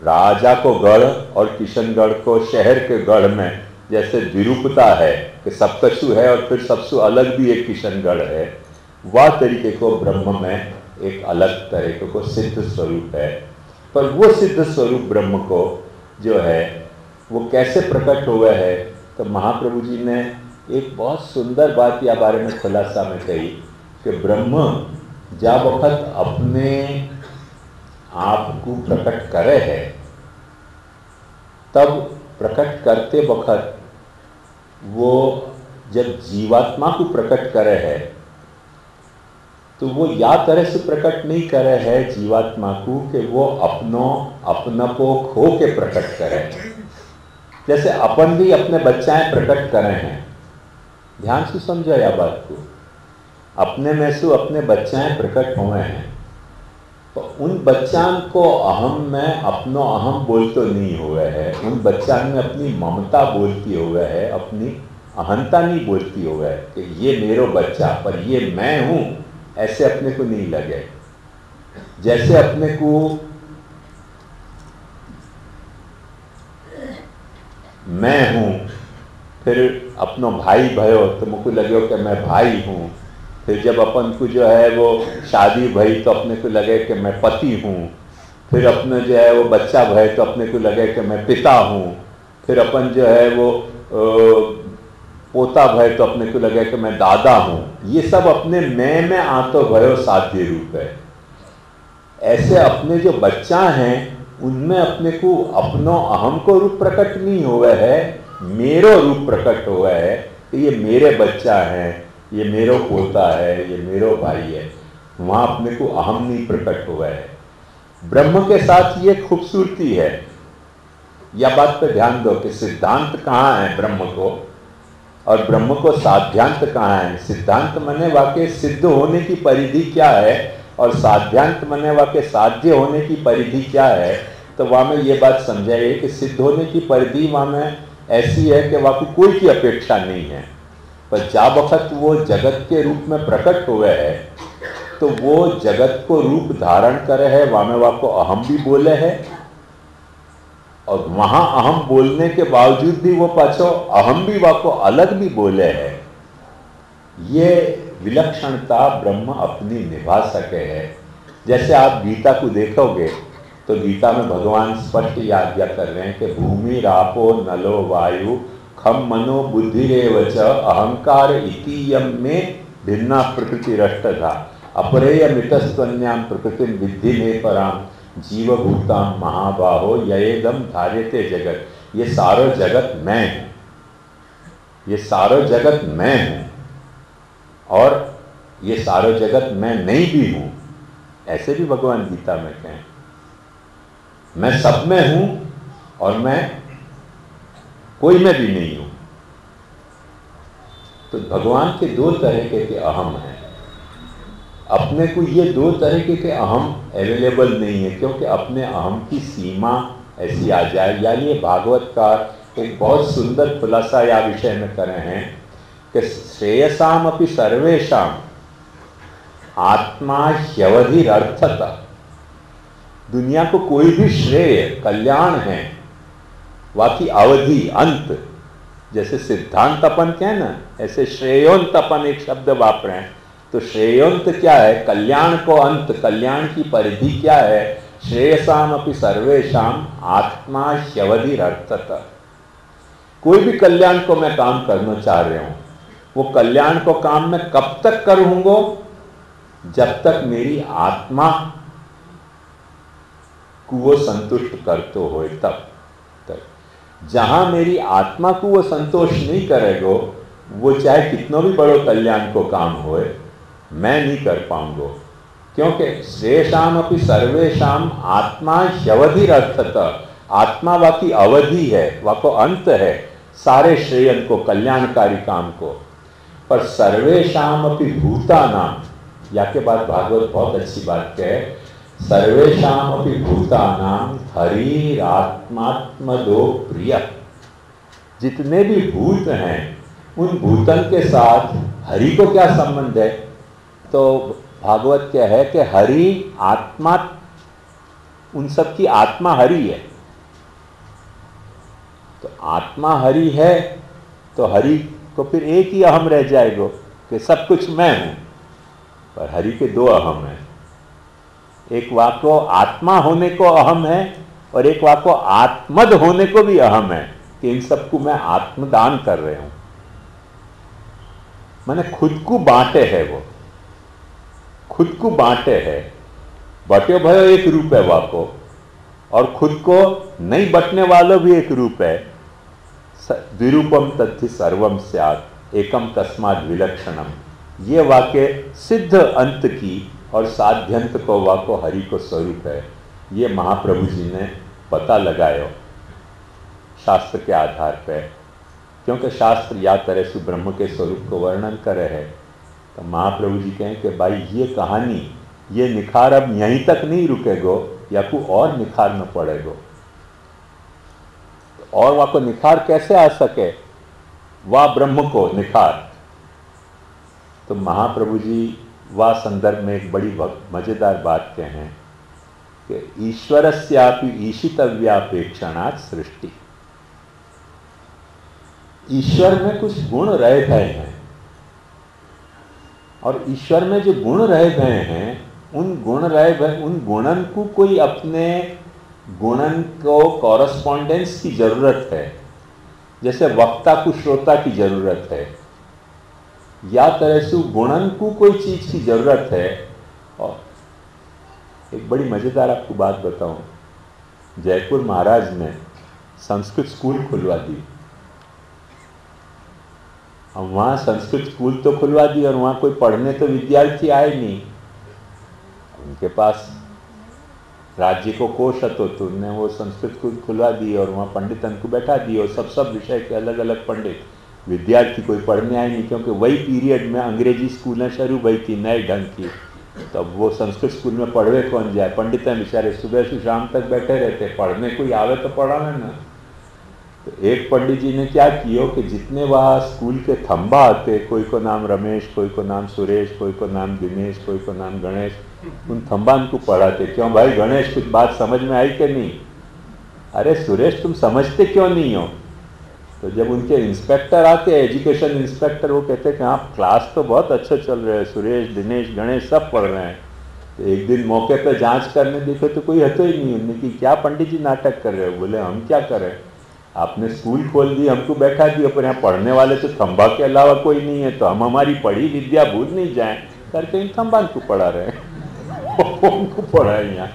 राजा को गढ़ और किशनगढ़ को शहर के गढ़ में जैसे द्विरूपता है कि सब कछु है और फिर सबसे अलग भी एक किशनगढ़ है, वह तरीके को ब्रह्म में एक अलग तरीके को सिद्ध स्वरूप है। पर वो सिद्ध स्वरूप ब्रह्म को जो है वो कैसे प्रकट हुआ है, तो महाप्रभु जी ने एक बहुत सुंदर बात या बारे में खुलासा में कही कि ब्रह्म जब वक्त अपने आप को प्रकट करे है तब प्रकट करते वक्त वो जब जीवात्मा को प्रकट करे है तो वो या तरह से प्रकट नहीं करे है जीवात्मा को कि वो अपना को खो के प्रकट करे। जैसे अपन भी अपने बच्चाएं प्रकट करे हैं, ध्यान से समझो या बात को, अपने में से अपने बच्चाएं प्रकट हुए हैं तो उन बच्चान को अहम में अपनो अहम बोल तो नहीं हुए है, उन बच्चान में अपनी ममता बोलती हुए है, अपनी अहंता नहीं बोलती हुए है कि ये मेरो बच्चा पर ये मैं हूं, ऐसे अपने को नहीं लगे। जैसे अपने को मैं हूं, फिर अपनो भाई भयो तो मुझको लगे कि मैं भाई हूं, फिर जब अपन को जो है वो शादी भई तो अपने को लगे कि मैं पति हूँ, फिर अपने जो है वो बच्चा भय तो अपने को लगे कि मैं पिता हूँ, फिर अपन जो है वो पोता भय तो अपने को लगे कि मैं दादा हूँ। ये सब अपने मैं में आतो भयो साध्य रूप है। ऐसे अपने जो बच्चा हैं उनमें अपने को अपनो अहम को रूप प्रकट नहीं हुआ है, मेरो रूप प्रकट हुआ है कि ये मेरे बच्चा हैं, ये मेरो पोता है, ये मेरो भाई है। वहाँ अपने को अहम नहीं प्रकट हुआ है। ब्रह्म के साथ ये खूबसूरती है। यह बात पे ध्यान दो कि सिद्धांत कहाँ है ब्रह्म को और ब्रह्म को साध्यांत कहाँ है। सिद्धांत मने वाके सिद्ध होने की परिधि क्या है और साध्यांत मने वाके साध्य होने की परिधि क्या है, तो वहाँ में ये बात समझाइए कि सिद्ध होने की परिधि वहाँ में ऐसी है कि वहाँ की कोई की अपेक्षा नहीं है, पर जा वक्त वो जगत के रूप में प्रकट हुए है तो वो जगत को रूप धारण करे है, वहाँ में वहाँ को अहम भी बोले है, और वहाँ अहम बोलने के बावजूद भी वो पाछो अहम भी वहाँ को अलग भी बोले है। ये विलक्षणता ब्रह्म अपनी निभा सके है। जैसे आप गीता को देखोगे तो गीता में भगवान स्पष्ट आज्ञा कर रहे हैं कि भूमि रापो नलो वायु खम मनो बुद्धिरेव च अहंकार इतीयम में भिन्ना प्रकृति रष्टधा अपरेय मितस्त्वन्याम प्रकृति विद्धि में पराम जीवभूताम महाबाहो यएदम धार्यते जगत। ये सारो जगत मैं हूं, ये सारो जगत मैं हूं, और ये सारो जगत मैं नहीं भी हूं, ऐसे भी भगवान गीता में कहें। मैं सब में हूं और मैं कोई में भी नहीं हूं। तो भगवान के दो तरीके के अहम हैं। अपने को ये दो तरीके के अहम अवेलेबल नहीं है, क्योंकि अपने अहम की सीमा ऐसी आ जाए। यानी ये भागवतकार एक बहुत सुंदर खुलासा या विषय में कर रहे हैं कि श्रेयसाम अपि सर्वेशाम आत्मा ह्यवधिरर्थता। दुनिया को कोई भी श्रेय कल्याण है, वाकी अवधि अंत, जैसे सिद्धांत अपन कहें ना, ऐसे श्रेयोंत अपन एक शब्द वापरे हैं। तो श्रेयोंत क्या है? कल्याण को अंत, कल्याण की परिधि क्या है? श्रेयसाम अपि सर्वेशाम आत्मा ह्यवधिरर्थता। कोई भी कल्याण को मैं काम करना चाह रहा हूं, वो कल्याण को काम मैं कब तक करूंगा? जब तक मेरी आत्मा को वो संतुष्ट करते हो, तब तक। जहां मेरी आत्मा को वो संतोष नहीं करेगो, वो चाहे कितना भी बड़ो कल्याण को काम होए, मैं नहीं कर पाऊंगा। क्योंकि श्रेयसाम अपि सर्वेशाम आत्मा ह्यवधिरर्थता। आत्मा वाकी अवधि है, वाको अंत है सारे श्रेयन को, कल्याणकारी काम को। पर सर्वेशाम अपि भूतानाम, या के बाद भागवत बहुत अच्छी बात कहे, सर्वेशाम अपि भूतानाम हरिरात्मात्मदो प्रिय। जितने भी भूत हैं उन भूतन के साथ हरि को क्या संबंध है? तो भागवत क्या है कि हरि आत्मा, उन सब की आत्मा हरि है। तो आत्मा हरि है तो हरि को फिर एक ही अहम रह जाएगा कि सब कुछ मैं हूं। पर हरि के दो अहम हैं, एक वाको आत्मा होने को अहम है और एक वाको आत्मद होने को भी अहम है कि इन सबको मैं आत्मदान कर रहे हूं। मैंने खुद को बांटे है, वो खुद को बांटे है। बटे भयो एक रूप है वाको, और खुद को नहीं बटने वालों भी एक रूप है। द्विरूपम तथ्य सर्वम स्यात् एकम तस्माद् विलक्षणम। ये वाक्य सिद्ध अंत की और साध्यंत को वाको हरि को स्वरूप है। ये महाप्रभु जी ने पता लगायो शास्त्र के आधार पर, क्योंकि शास्त्र या तरह से ब्रह्म के स्वरूप को वर्णन करे है। तो महाप्रभु जी कहें कि भाई ये कहानी, ये निखार अब यहीं तक नहीं रुकेगो, या को और निखारना पड़ेगो। और वह को निखार कैसे आ सके? वह ब्रह्म को निखार। तो महाप्रभु जी वह संदर्भ में एक बड़ी मजेदार बात कहें कि ईश्वरस्यापि ईशितव्यापेक्षणात् सृष्टि। ईश्वर में कुछ गुण रह गए हैं, और ईश्वर में जो गुण रह गए हैं, उन गुणन को कोई अपने गुणन को कॉरस्पॉन्डेंस की जरूरत है। जैसे वक्ता को श्रोता की जरूरत है, या तरह से गुणन को कोई चीज की जरूरत है। और एक बड़ी मजेदार आपको बात बताऊं, जयपुर महाराज ने संस्कृत स्कूल खुलवा दी। अब वहाँ संस्कृत स्कूल तो खुलवा दी, और वहाँ कोई पढ़ने तो विद्यार्थी आए नहीं। उनके पास राज्य को कोष तो उन्होंने वो संस्कृत स्कूल खुलवा दी, और वहाँ पंडितन को बैठा दिए, और सब विषय के अलग अलग पंडित। विद्यार्थी कोई पढ़ने आए नहीं, क्योंकि वही पीरियड में अंग्रेजी स्कूलें शुरू हुई थी नए ढंग की। तब वो संस्कृत स्कूल में पढ़वे कौन जाए, पंडित हैं बेचारे, सुबह से शाम तक बैठे रहते, पढ़ने कोई आवे तो पढ़ावे ना। तो एक पंडित जी ने क्या किया कि जितने वहाँ स्कूल के थंबा आते, कोई को नाम रमेश, कोई को नाम सुरेश, कोई को नाम दिनेश, कोई को नाम गणेश, उन थंबान को पढ़ाते। क्यों भाई गणेश, कुछ बात समझ में आई कि नहीं? अरे सुरेश तुम समझते क्यों नहीं हो? तो जब उनके इंस्पेक्टर आते, एजुकेशन इंस्पेक्टर, वो कहते कि हाँ क्लास तो बहुत अच्छा चल रहा है, सुरेश दिनेश गणेश सब पढ़ रहे हैं। तो एक दिन मौके पर जांच करने देखो तो कोई हतो ही नहीं। उन्होंने कि क्या पंडित जी नाटक कर रहे हो? बोले हम क्या करें, आपने स्कूल खोल दी, हमको बैठा दिया, पर यहाँ पढ़ने वाले तो थंबा के अलावा कोई नहीं है, तो हम हमारी पढ़ी विद्या भूल नहीं जाएं करके इन थंबान को पढ़ा रहे हैं। उनको पढ़ाए यहाँ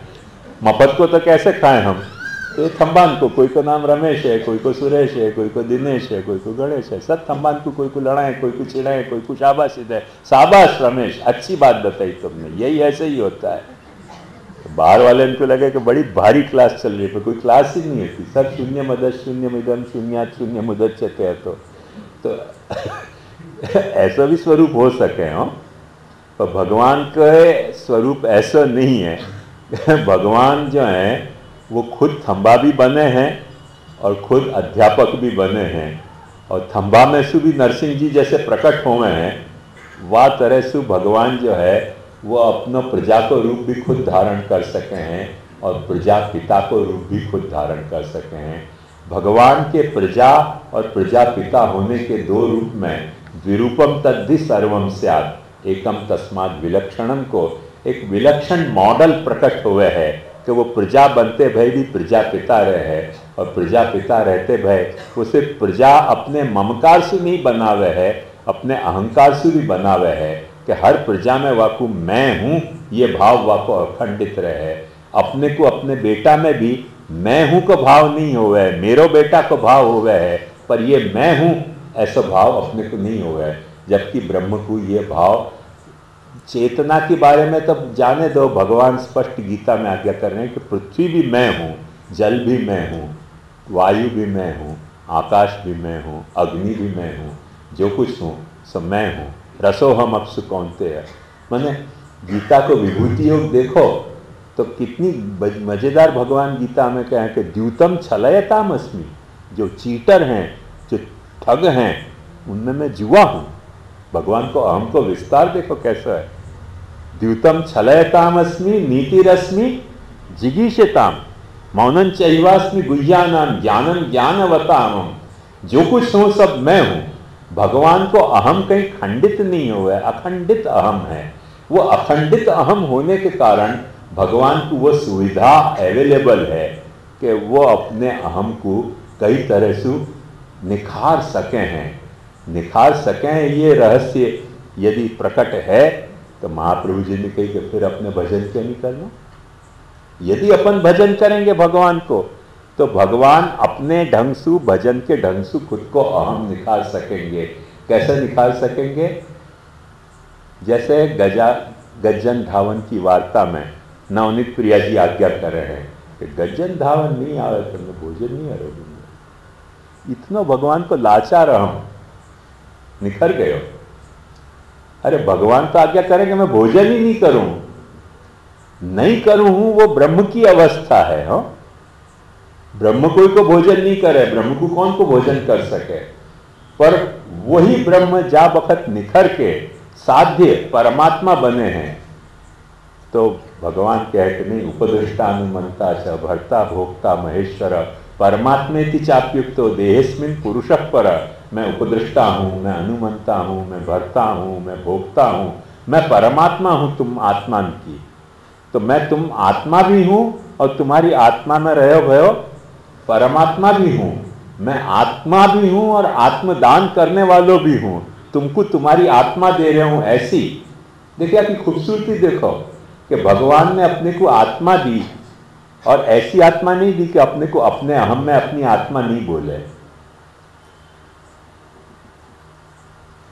मफत को तो कैसे खाएं हम? तो ये थंबान को, कोई को नाम रमेश है, कोई को सुरेश है, कोई को दिनेश है, कोई को गणेश है, सब थंबान को कोई को लड़ाए, कोई को चिढ़ाए, कोई को शाबाश दे, शाबाश रमेश अच्छी बात बताई तुमने, यही ऐसे ही होता है। तो बाहर वाले इनको लगे कि बड़ी भारी क्लास चल रही है, पर कोई क्लास ही नहीं होती, सब शून्य मदद शून्य मिदम शून्यात शून्य मुदत चते हैं। तो ऐसा भी स्वरूप हो सके हो, पर भगवान के स्वरूप ऐसा नहीं है। भगवान जो है वो खुद थंबा भी बने हैं और खुद अध्यापक भी बने हैं, और थंबा में से भी नरसिंह जी जैसे प्रकट हुए हैं, वह तरह से भगवान जो है वो अपना प्रजा को रूप भी खुद धारण कर सके हैं और प्रजा पिता को रूप भी खुद धारण कर सके हैं। भगवान के प्रजा और प्रजा पिता होने के दो रूप में द्विरूपम तद्धि सर्वम स्यात्, एकम तस्मात् विलक्षणम को एक विलक्षण मॉडल प्रकट हुए है कि वो प्रजा बनते भय भी प्रजा पिता रहे हैं, और प्रजा पिता रहते भय वो सिर्फ प्रजा अपने ममकार से नहीं बनावे है, अपने अहंकार से भी बनावे है कि हर प्रजा में वाकू मैं हूँ, ये भाव वाको अखंडित रहे। अपने को अपने बेटा में भी मैं हूँ का भाव नहीं होवे है, मेरो बेटा को भाव होवे है, पर ये मैं हूँ ऐसा भाव अपने को नहीं होवे है। जबकि ब्रह्म को ये भाव, चेतना के बारे में तो जाने दो, भगवान स्पष्ट गीता में आज्ञा कर रहे हैं कि पृथ्वी भी मैं हूँ, जल भी मैं हूँ, वायु भी मैं हूँ, आकाश भी मैं हूँ, अग्नि भी मैं हूँ, जो कुछ हूँ सब मैं हूँ। रसोहम अप्सु कौन्तेय। मैंने गीता को विभूति योग देखो तो कितनी मजेदार भगवान गीता में कहें कि द्यूतम छलयताम अस्मि, जो चीटर हैं, जो ठग हैं, उनमें मैं जुआ हूँ। भगवान को अहम को विस्तार देखो कैसा है। द्यूतम छलयताम अस्मि नीतिरस्मि जिगीषताम मौनन चैवास्मि गुह्यानाम ज्ञानम ज्ञानवतामम। जो कुछ हूँ सब मैं हूँ। भगवान को अहम कहीं खंडित नहीं हुआ है, अखंडित अहम है। वो अखंडित अहम होने के कारण भगवान को वो सुविधा अवेलेबल है कि वो अपने अहम को कई तरह से निखार सके हैं, निखार सकें। ये रहस्य यदि प्रकट है तो महाप्रभु जी ने कही कि फिर अपने भजन क्यों नहीं करना। यदि अपन भजन करेंगे भगवान को तो भगवान अपने ढंग से, भजन के ढंग से खुद को अहम निखार सकेंगे। कैसे निखार सकेंगे? जैसे गज्जन धावन की वार्ता में नवनीत प्रिया जी आज्ञा कर रहे हैं कि गज्जन धावन नहीं आवे तो मैं भोजन नहीं करूँगा। इतना भगवान को लाचार अहम निखर गए। अरे भगवान तो आज्ञा करेंगे मैं भोजन ही नहीं करूं, नहीं करूं, वो ब्रह्म की अवस्था है। हो ब्रह्म कोई को भोजन नहीं करे, ब्रह्म को कौन को भोजन कर सके। पर वही ब्रह्म जा वक्त निखर के साध्य परमात्मा बने हैं तो भगवान कहे कि नहीं, उपदृष्टानुमंता च भर्ता भोक्ता महेश्वर परमात्मेति चाप्युक्तो देहेस्मिन् पुरुषः पर। मैं उपदृष्टा हूँ, मैं अनुमंता हूँ, मैं भर्ता हूँ, मैं भोक्ता हूँ, मैं परमात्मा हूँ तुम आत्मा की। तो मैं तुम आत्मा भी हूँ और तुम्हारी आत्मा में रहो भयो परमात्मा भी हूँ। मैं आत्मा भी हूँ और आत्मदान करने वालों भी हूँ। तुमको तुम्हारी आत्मा दे रहा हूँ। ऐसी देखिए आपकी खूबसूरती देखो कि भगवान ने अपने को आत्मा दी, और ऐसी आत्मा नहीं दी कि अपने को अपने अहम में अपनी आत्मा नहीं बोले।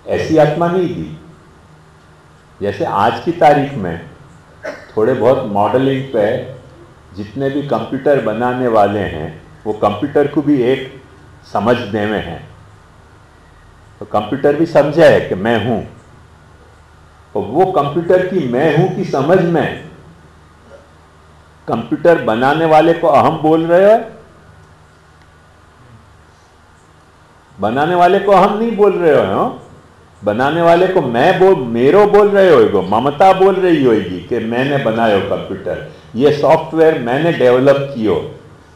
ऐसी आत्मा नहीं दी। जैसे आज की तारीख में थोड़े बहुत मॉडलिंग पे जितने भी कंप्यूटर बनाने वाले हैं वो कंप्यूटर को भी एक समझने में है। तो कंप्यूटर भी समझा है कि मैं हूँ, और वो कंप्यूटर की मैं हूं की समझ में कंप्यूटर बनाने वाले को अहम बोल रहे हो, बनाने वाले को अहम नहीं बोल रहे हो, बनाने वाले को मेरो बोल रहे हो, ममता बोल रही होगी कि मैंने बनाया कंप्यूटर, ये सॉफ्टवेयर मैंने डेवलप कियो।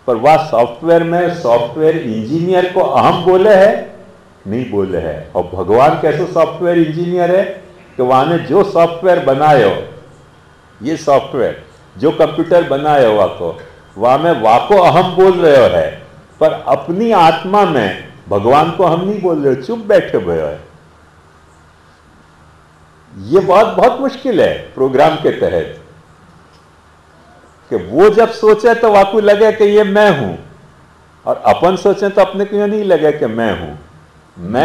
पर वह सॉफ्टवेयर में सॉफ्टवेयर इंजीनियर को अहम बोले है, नहीं बोले है। और भगवान कैसे सॉफ्टवेयर इंजीनियर है कि वहां ने जो सॉफ्टवेयर बनायो, ये सॉफ्टवेयर जो कंप्यूटर बनाया हुआ को वहां में वाको अहम बोल रहे हो है, पर अपनी आत्मा में भगवान को हम नहीं बोल रहे हो, चुप बैठे हुए हो। ये बहुत बहुत मुश्किल है प्रोग्राम के तहत कि वो जब सोचे तो वाकू लगे कि ये मैं हूं, और अपन सोचे तो अपने को नहीं लगे कि मैं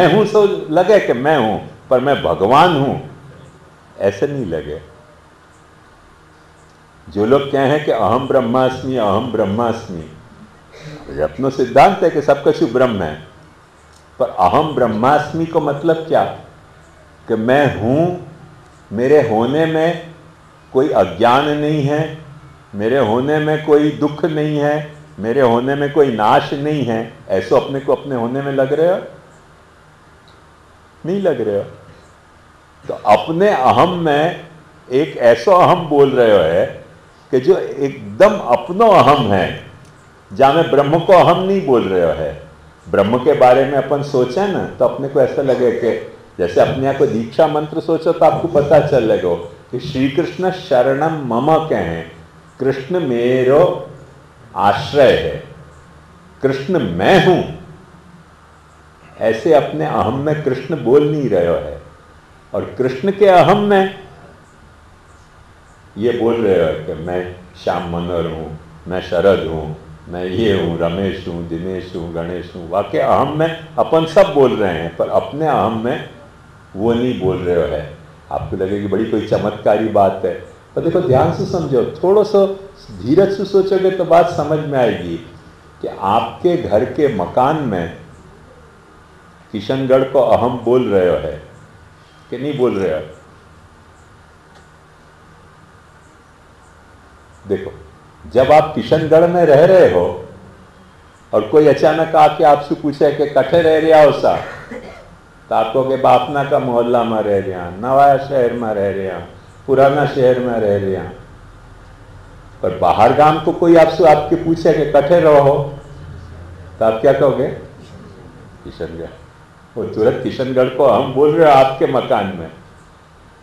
हूं सो लगे कि मैं हूं, पर मैं भगवान हूं ऐसे नहीं लगे। जो लोग कहें कि अहम ब्रह्मास्मि अहम ब्रह्मास्मि, अपनो सिद्धांत है कि सब कुछ ब्रह्म है, पर अहम ब्रह्मास्मि को मतलब क्या कि मैं हूं, मेरे होने में कोई अज्ञान नहीं है, मेरे होने में कोई दुख नहीं है, मेरे होने में कोई नाश नहीं है, ऐसो अपने को अपने होने में लग रहे हो, नहीं लग रहे हो। तो अपने अहम में एक ऐसा अहम बोल रहे हो है कि जो एकदम अपनो अहम है, जहां में ब्रह्म को अहम नहीं बोल रहे हो है। ब्रह्म के बारे में अपन सोचे ना तो अपने को ऐसा लगे कि जैसे अपने यहाँ को दीक्षा मंत्र सोचो तो आपको पता चलेगा कि श्री कृष्ण शरणम मम कहें, कृष्ण मेरो आश्रय है, कृष्ण मैं हूं, ऐसे अपने अहम में कृष्ण बोल नहीं रहे हो है। और कृष्ण के अहम में ये बोल रहे हो कि मैं श्याम मनोहर हूं, मैं शरद हूं, मैं ये हूं, रमेश हूं, दिनेश हूं, गणेश हूं। वाकई अहम में अपन सब बोल रहे हैं, पर अपने अहम में वो नहीं बोल रहे हो है। आपको लगेगी बड़ी कोई चमत्कारी बात है, पर देखो ध्यान से समझो, थोड़ा सा धीरज से सोचोगे तो बात समझ में आएगी कि आपके घर के मकान में किशनगढ़ को अहम बोल रहे हो है कि नहीं बोल रहे हो। देखो जब आप किशनगढ़ में रह रहे हो और कोई अचानक आके आपसे पूछे कि कठे रह रहा हो सा, तो आपको के बापना का मोहल्ला में रह रहा, नवा शहर में रह रहा, पुराना शहर में रह रहा। पर बाहर गांव को कोई आपसे आपके पूछे कि कठे रहो, तो आप क्या कहोगे? किशनगढ़। वो तुरंत किशनगढ़ को हम बोल रहे हो आपके मकान में।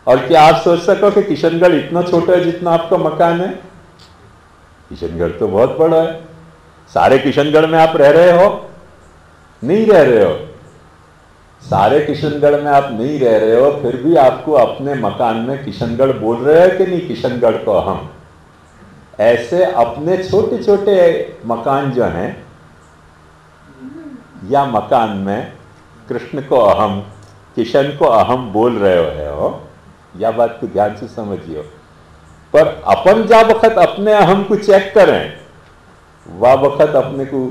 और क्या आप सोच सको कि किशनगढ़ इतना छोटा है जितना आपका मकान है? किशनगढ़ तो बहुत बड़ा है। सारे किशनगढ़ में आप रह रहे हो? नहीं रह रहे हो। सारे किशनगढ़ में आप नहीं रह रहे हो, फिर भी आपको अपने मकान में किशनगढ़ बोल रहे हैं कि नहीं? किशनगढ़ को हम ऐसे अपने छोटे छोटे मकान जो हैं या मकान में कृष्ण को अहम, किशन को अहम बोल रहे हो, या बात को ध्यान से समझियो। पर अपन जा वक्त अपने अहम को चेक करें, वह वक्त अपने को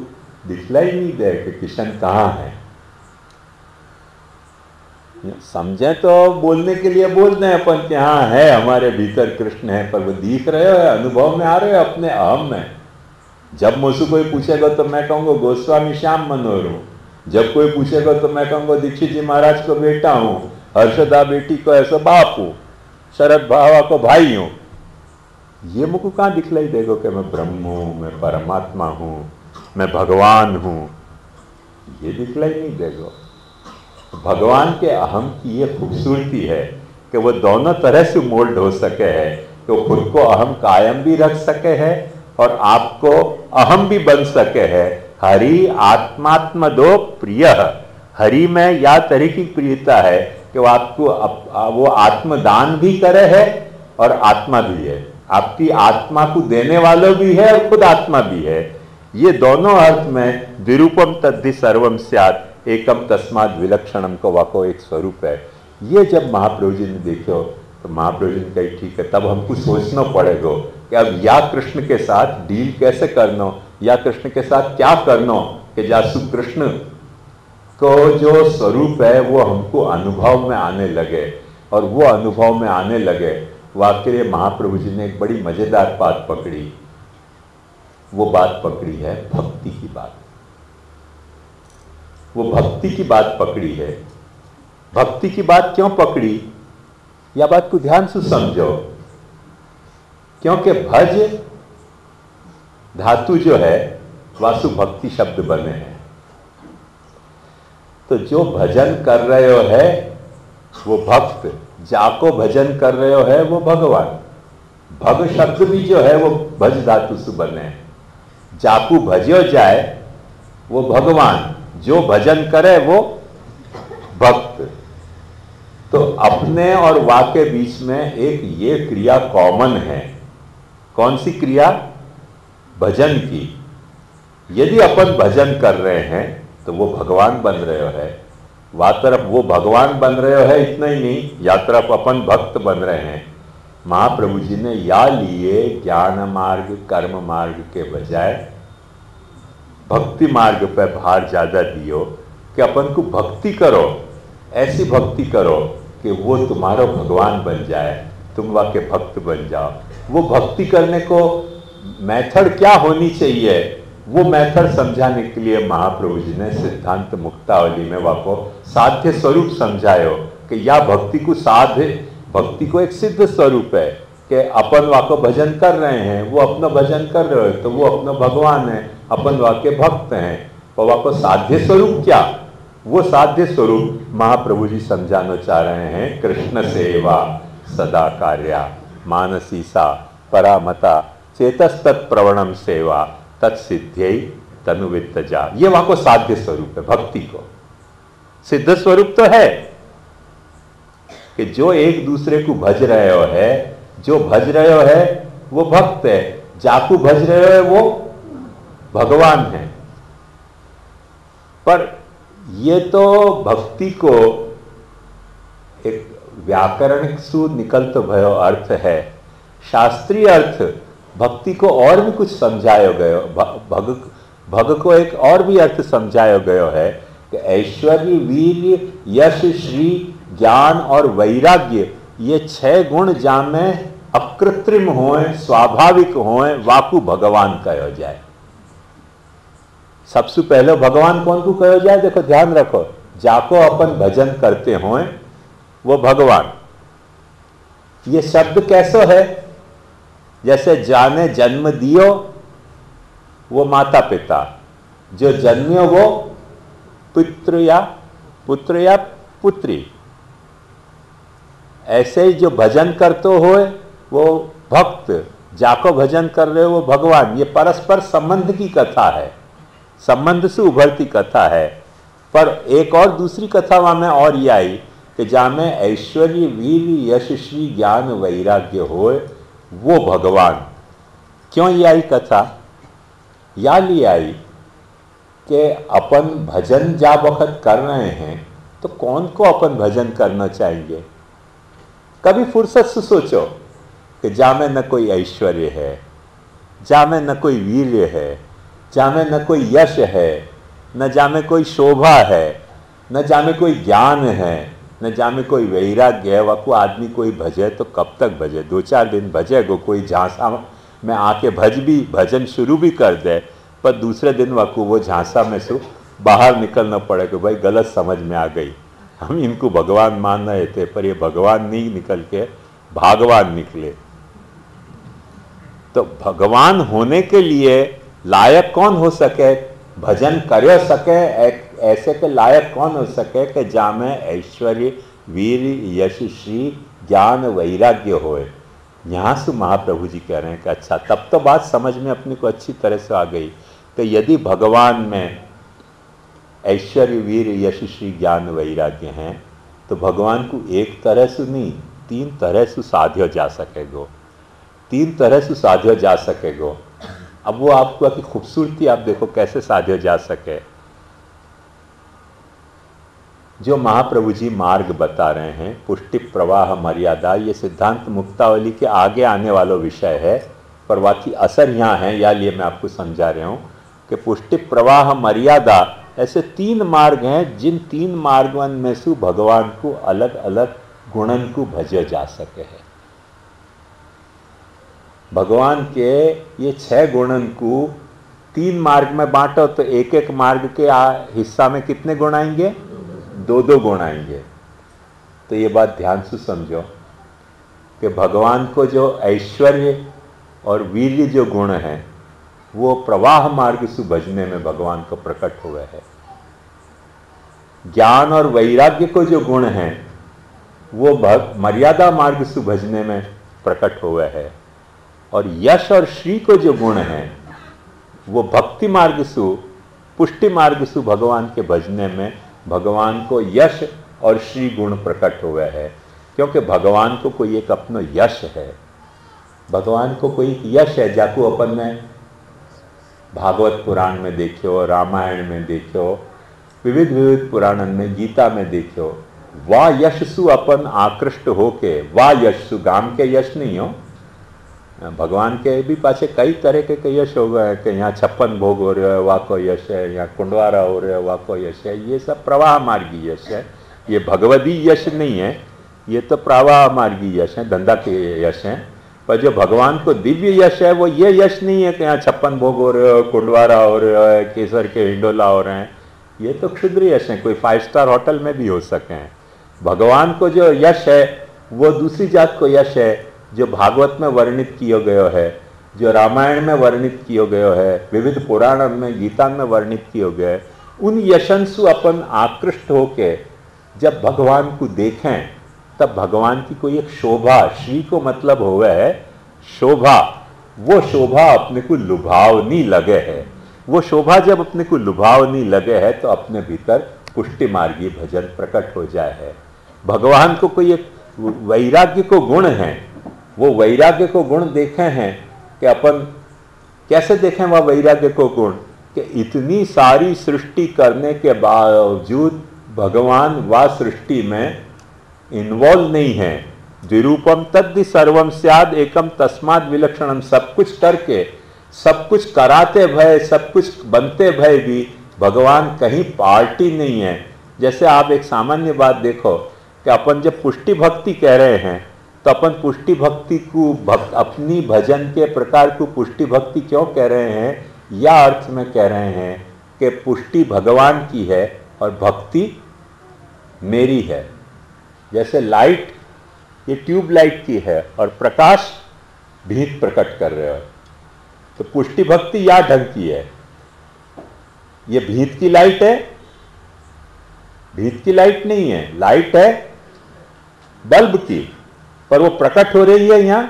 दिखलाई नहीं दे कि किशन कहाँ है। समझे तो बोलने के लिए बोल दें अपन कि हाँ है, हमारे भीतर कृष्ण है, पर वो दिख रहे हो, अनुभव में आ रहे हो अपने अहम में। जब मुझसे कोई पूछेगा तो मैं कहूँगा गोस्वामी श्याम मनोहर हूँ, जब कोई पूछेगा तो मैं कहूँगा दीक्षित जी महाराज को बेटा हूँ, हर्षदा बेटी को ऐसा बाप हूँ, शरद भावा को भाई हूँ। ये मुझको कहाँ दिखलाई देगा कि मैं ब्रह्म हूँ, मैं परमात्मा हूँ, मैं भगवान हूँ? ये दिखलाई नहीं देगा। भगवान के अहम की ये खूबसूरती है कि वो दोनों तरह से मोल्ड हो सके है, तो खुद को अहम कायम भी रख सके है और आपको अहम भी बन सके है। हरि आत्मात्म दो प्रिय, हरि में या तरह की प्रियता है कि वो आपको वो आत्मदान भी करे है और आत्मा भी है, आपकी आत्मा को देने वालों भी है और खुद आत्मा भी है। ये दोनों अर्थ में विरूपम तद्धि सर्वम स्यात् एकम तस्माद् विलक्षणम को वाको एक स्वरूप है। ये जब महाप्रभु जी ने देखो तो महाप्रभु जी ने कही ठीक है, तब हमको सोचना पड़ेगा कि अब या कृष्ण के साथ डील कैसे करना, या कृष्ण के साथ क्या करना कि जासु कृष्ण को जो स्वरूप है वो हमको अनुभव में आने लगे। और वो अनुभव में आने लगे, वाकई में महाप्रभु जी ने एक बड़ी मजेदार बात पकड़ी। वो बात पकड़ी है भक्ति की बात। वो भक्ति की बात पकड़ी है। भक्ति की बात क्यों पकड़ी, या बात को ध्यान से समझो। क्योंकि भज धातु जो है वासु भक्ति शब्द बने हैं। तो जो भजन कर रहे हो है वो भक्त, जाको भजन कर रहे हो है वो भगवान। भग शब्द भी जो है वो भज धातु से बने हैं। जाकू भजो जाए वो भगवान, जो भजन करे वो भक्त। तो अपने और वा के बीच में एक ये क्रिया कॉमन है। कौन सी क्रिया? भजन की। यदि अपन भजन कर रहे हैं तो वो भगवान बन रहे हो है। वा तरफ वो भगवान बन रहे हो है, इतना ही नहीं, या तरफ अपन भक्त बन रहे हैं। महाप्रभु जी ने या लिए ज्ञान मार्ग कर्म मार्ग के बजाय भक्ति मार्ग पर भार ज्यादा दियो कि अपन को भक्ति करो, ऐसी भक्ति करो कि वो तुम्हारा भगवान बन जाए, तुम वाके भक्त बन जाओ। वो भक्ति करने को मेथड क्या होनी चाहिए, वो मेथड समझाने के लिए महाप्रभु जी ने सिद्धांत मुक्तावली में वाको साध्य स्वरूप समझायो कि या भक्ति को साध्य, भक्ति को एक सिद्ध स्वरूप है कि अपन वाको भजन कर रहे हैं, वो अपना भजन कर रहे हो तो वो अपना भगवान है, अपन वाके भक्त हैं। और वाको साध्य स्वरूप क्या, वो साध्य स्वरूप महाप्रभु जी समझाना चाह रहे हैं। कृष्ण सेवा सदा कार्या मानसी सा परामता चेतस्तत् प्रवणम सेवा तत्सिद्ध्यै तनुवित्तजा। ये वहां को साध्य स्वरूप है। भक्ति को सिद्ध स्वरूप तो है कि जो एक दूसरे को भज रहे हो है, जो भज रहे हो है वो भक्त है, जाकू भज रहे हो है वो भगवान है। पर ये तो भक्ति को एक व्याकरण से निकलत भयो अर्थ है। शास्त्रीय अर्थ भक्ति को और भी कुछ समझायो गयो। भग को एक और भी अर्थ समझायो गयो है कि ऐश्वर्य वीर्य यश श्री ज्ञान और वैराग्य, ये 6 गुण जामे अकृत्रिम होए, स्वाभाविक होए, वाकु भगवान कहो जाए। सबसे पहले भगवान कौन को कहो जाए? देखो ध्यान रखो, जाको अपन भजन करते होए वो भगवान। ये शब्द कैसो है? जैसे जाने जन्म दियो वो माता पिता, जो जन्मियो वो पुत्र या पुत्री। ऐसे ही जो भजन करते होए वो भक्त, जाको भजन कर रहे हो वो भगवान। ये परस्पर संबंध की कथा है, संबंध से उभरती कथा है। पर एक और दूसरी कथा वहां में और ये आई कि जामे ऐश्वर्य वीर यश श्री ज्ञान वैराग्य होए वो भगवान। क्यों ये आई कथा? या लिए आई कि अपन भजन जा वक्त कर रहे हैं तो कौन को अपन भजन करना चाहेंगे? कभी फुर्सत से सोचो कि जामे न कोई ऐश्वर्य है, जामे न कोई वीर्य है, जामे न कोई यश है, न जामे कोई शोभा है, न जामे कोई ज्ञान है, न जामे कोई वैराग्य है। वह आदमी कोई भजे तो कब तक भजे? 2-4 दिन भजेगो। कोई झांसा में आके भजन शुरू भी कर दे, पर दूसरे दिन वह वो झांसा में से बाहर निकलना पड़ेगा। भाई गलत समझ में आ गई, हम इनको भगवान मान रहे थे पर ये भगवान नहीं निकल के भागवान निकले। तो भगवान होने के लिए लायक कौन हो सके, भजन कर सके, ऐसे के लायक कौन हो सके कि जामे ऐश्वर्य वीर यश श्री ज्ञान वैराग्य होए। यहाँ से महाप्रभु जी कह रहे हैं कि अच्छा, तब तो बात समझ में अपने को अच्छी तरह से आ गई कि यदि भगवान में ऐश्वर्य वीर यश श्री ज्ञान वैराग्य हैं तो भगवान को एक तरह से नहीं 3 तरह से साध्य जा सकेगो। 3 तरह से साध्य जा सकेगो। अब वो आपको की खूबसूरती आप देखो कैसे साध्य जा सके। जो महाप्रभु जी मार्ग बता रहे हैं, पुष्टि प्रवाह मर्यादा, ये सिद्धांत मुक्तावली के आगे आने वाला विषय है, पर बाकी असर यहाँ है, या लिए मैं आपको समझा रहा हूँ कि पुष्टि प्रवाह मर्यादा ऐसे 3 मार्ग हैं, जिन 3 मार्गों में से भगवान को अलग अलग गुणन को भजो जा सके है। भगवान के ये 6 गुणन को 3 मार्ग में बांटो तो एक एक मार्ग के हिस्सा में कितने गुण आएंगे? 2-2 गुण आएंगे। तो ये बात ध्यान से समझो कि भगवान को जो ऐश्वर्य और वीर्य जो गुण हैं वो प्रवाह मार्ग से भजने में भगवान को प्रकट हुए हैं। ज्ञान और वैराग्य को जो गुण हैं वो मर्यादा मार्ग से भजने में प्रकट हुए हैं। और यश और श्री को जो गुण हैं वो भक्ति मार्ग से, पुष्टि मार्ग से भगवान के भजने में भगवान को यश और श्री गुण प्रकट हुए हैं। क्योंकि भगवान को कोई एक अपना यश है, भगवान को कोई यश है जाको अपन ने भागवत पुराण में देखियो, रामायण में देखियो, विविध विविध पुराणन में, गीता में देखियो। वाह यश सु अपन आकृष्ट होके, वाह यश सु गाम के यश नहीं हो, भगवान के भी पाछे कई तरह के यश हो गए कि यहाँ 56 भोग हो रहे हैं, वाह को यश है, यहाँ कुंडवारा हो रहे हैं, वाह को यश है। ये सब प्रवाह मार्गी यश है, ये भगवदी यश नहीं है, ये तो प्रवाह मार्गी यश है, धंधा के यश है। पर जो भगवान को दिव्य यश है वो ये यश नहीं है कि यहाँ 56 भोग हो रहे हो, कुंडवारा हो रहे है, केसर के हिंडोला हो रहे हैं। ये तो क्षुद्र यश है, कोई 5 स्टार होटल में भी हो सके हैं। भगवान को जो यश है वो दूसरी जात को यश है, जो भागवत में वर्णित किया गया है, जो रामायण में वर्णित किया गया है, विविध पुराण में, गीता में वर्णित किया गया है। उन यशंसु अपन आकृष्ट होके जब भगवान को देखें तब भगवान की कोई एक शोभा, श्री को मतलब होवे है शोभा, वो शोभा अपने को लुभावनी लगे है। वो शोभा जब अपने को लुभावनी लगे है तो अपने भीतर पुष्टि मार्गी भजन प्रकट हो जाए है। भगवान को कोई एक वैराग्य को गुण है, वो वैराग्य को गुण देखे हैं कि अपन कैसे देखें वह वैराग्य को गुण, कि इतनी सारी सृष्टि करने के बावजूद भगवान वह सृष्टि में इन्वॉल्व नहीं है। द्विरूपम तद्धि सर्वम स्याद एकम तस्माद विलक्षणम, सब कुछ करके, सब कुछ कराते भय, सब कुछ बनते भय भी भगवान कहीं पार्टी नहीं है। जैसे आप एक सामान्य बात देखो कि अपन जब पुष्टि भक्ति कह रहे हैं तो अपन पुष्टि भक्ति को अपनी भजन के प्रकार को पुष्टि भक्ति क्यों कह रहे हैं? या अर्थ में कह रहे हैं कि पुष्टि भगवान की है और भक्ति मेरी है। जैसे लाइट ये ट्यूब लाइट की है और प्रकाश भीत प्रकट कर रहे हो, तो पुष्टि भक्ति या ढंग की है, ये भीत की लाइट है, भीत की लाइट नहीं है, लाइट है बल्ब की, पर वो प्रकट हो रही है यहाँ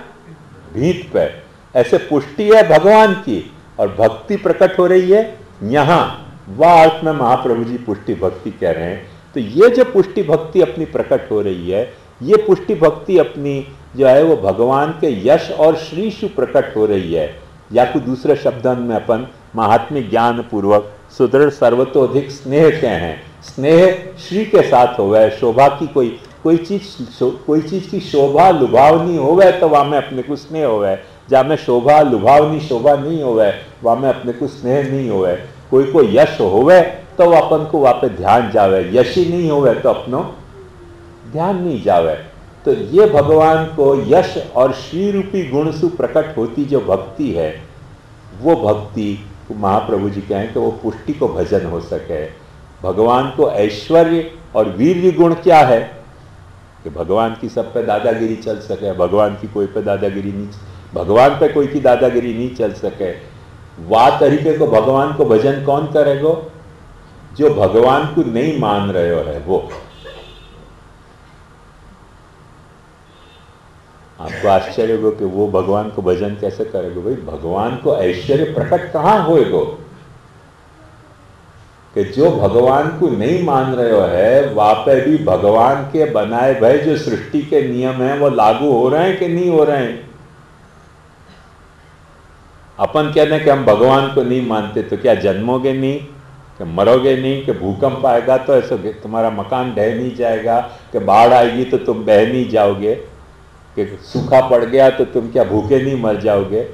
भीत पे। ऐसे पुष्टि है भगवान की और भक्ति प्रकट हो रही है यहाँ, वह अर्थ में महाप्रभु जी पुष्टि भक्ति कह रहे हैं। तो ये जो पुष्टि भक्ति अपनी प्रकट हो रही है, ये पुष्टि भक्ति अपनी जो है वो भगवान के यश और श्री शु प्रकट हो रही है। या कुछ दूसरे शब्दों में अपन महात्म्य ज्ञान पूर्वक सुदृढ़ सर्वतोधिक स्नेह के हैं। स्नेह श्री के साथ हो गए, शोभा की कोई चीज की शोभा लुभावनी हो गए तो वहाँ में अपने को स्नेह हो गए, जहाँ में शोभा लुभावनी शोभा नहीं हो गए वहाँ में अपने को स्नेह नहीं हो गए। कोई को यश हो गए तो अपन को वहाँ पे ध्यान जावे, यशी नहीं हो गए तो अपनो ध्यान नहीं जावे। तो ये भगवान को यश और श्री रूपी गुण से प्रकट होती जो भक्ति है, वो भक्ति महाप्रभु जी कहें कि वो पुष्टि को भजन हो सके। भगवान को ऐश्वर्य और वीर्य गुण क्या है कि भगवान की सब पे दादागिरी चल सके, भगवान की कोई पे दादागिरी नहीं, भगवान पे कोई की दादागिरी नहीं चल सके। वाह तरीके को भगवान को भजन कौन करेगा? जो भगवान को नहीं मान रहे है वो। आपको आश्चर्य हो कि वो भगवान को भजन कैसे करेगा? भाई भगवान को ऐश्वर्य प्रकट कहां होएगा कि जो भगवान को नहीं मान रहे है वहां पे भी भगवान के बनाए भय जो सृष्टि के नियम है वो लागू हो रहे हैं कि नहीं हो रहे हैं? अपन कहते हैं कि हम भगवान को नहीं मानते तो क्या जन्मोगे नहीं, कि मरोगे नहीं, कि भूकंप आएगा तो ऐसा तुम्हारा मकान ढह नहीं जाएगा, कि बाढ़ आएगी तो तुम बह नहीं जाओगे, कि सूखा पड़ गया तो तुम क्या भूखे नहीं मर जाओगे?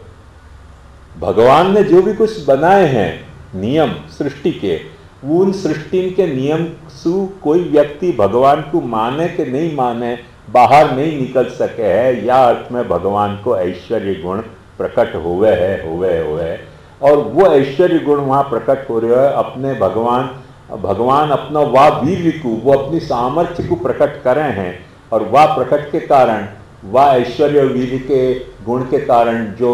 भगवान ने जो भी कुछ बनाए हैं नियम सृष्टि के, उन सृष्टि के नियम सु कोई व्यक्ति भगवान को माने कि नहीं माने बाहर नहीं निकल सके है, या अर्थ में भगवान को ऐश्वर्य गुण प्रकट हुए है। और वो ऐश्वर्य गुण वहाँ प्रकट हो रहे है अपने भगवान अपना वह वीर्य को, वो अपनी सामर्थ्य को प्रकट कर रहे हैं। और वह प्रकट के कारण, वह ऐश्वर्य वीर्य के गुण के कारण जो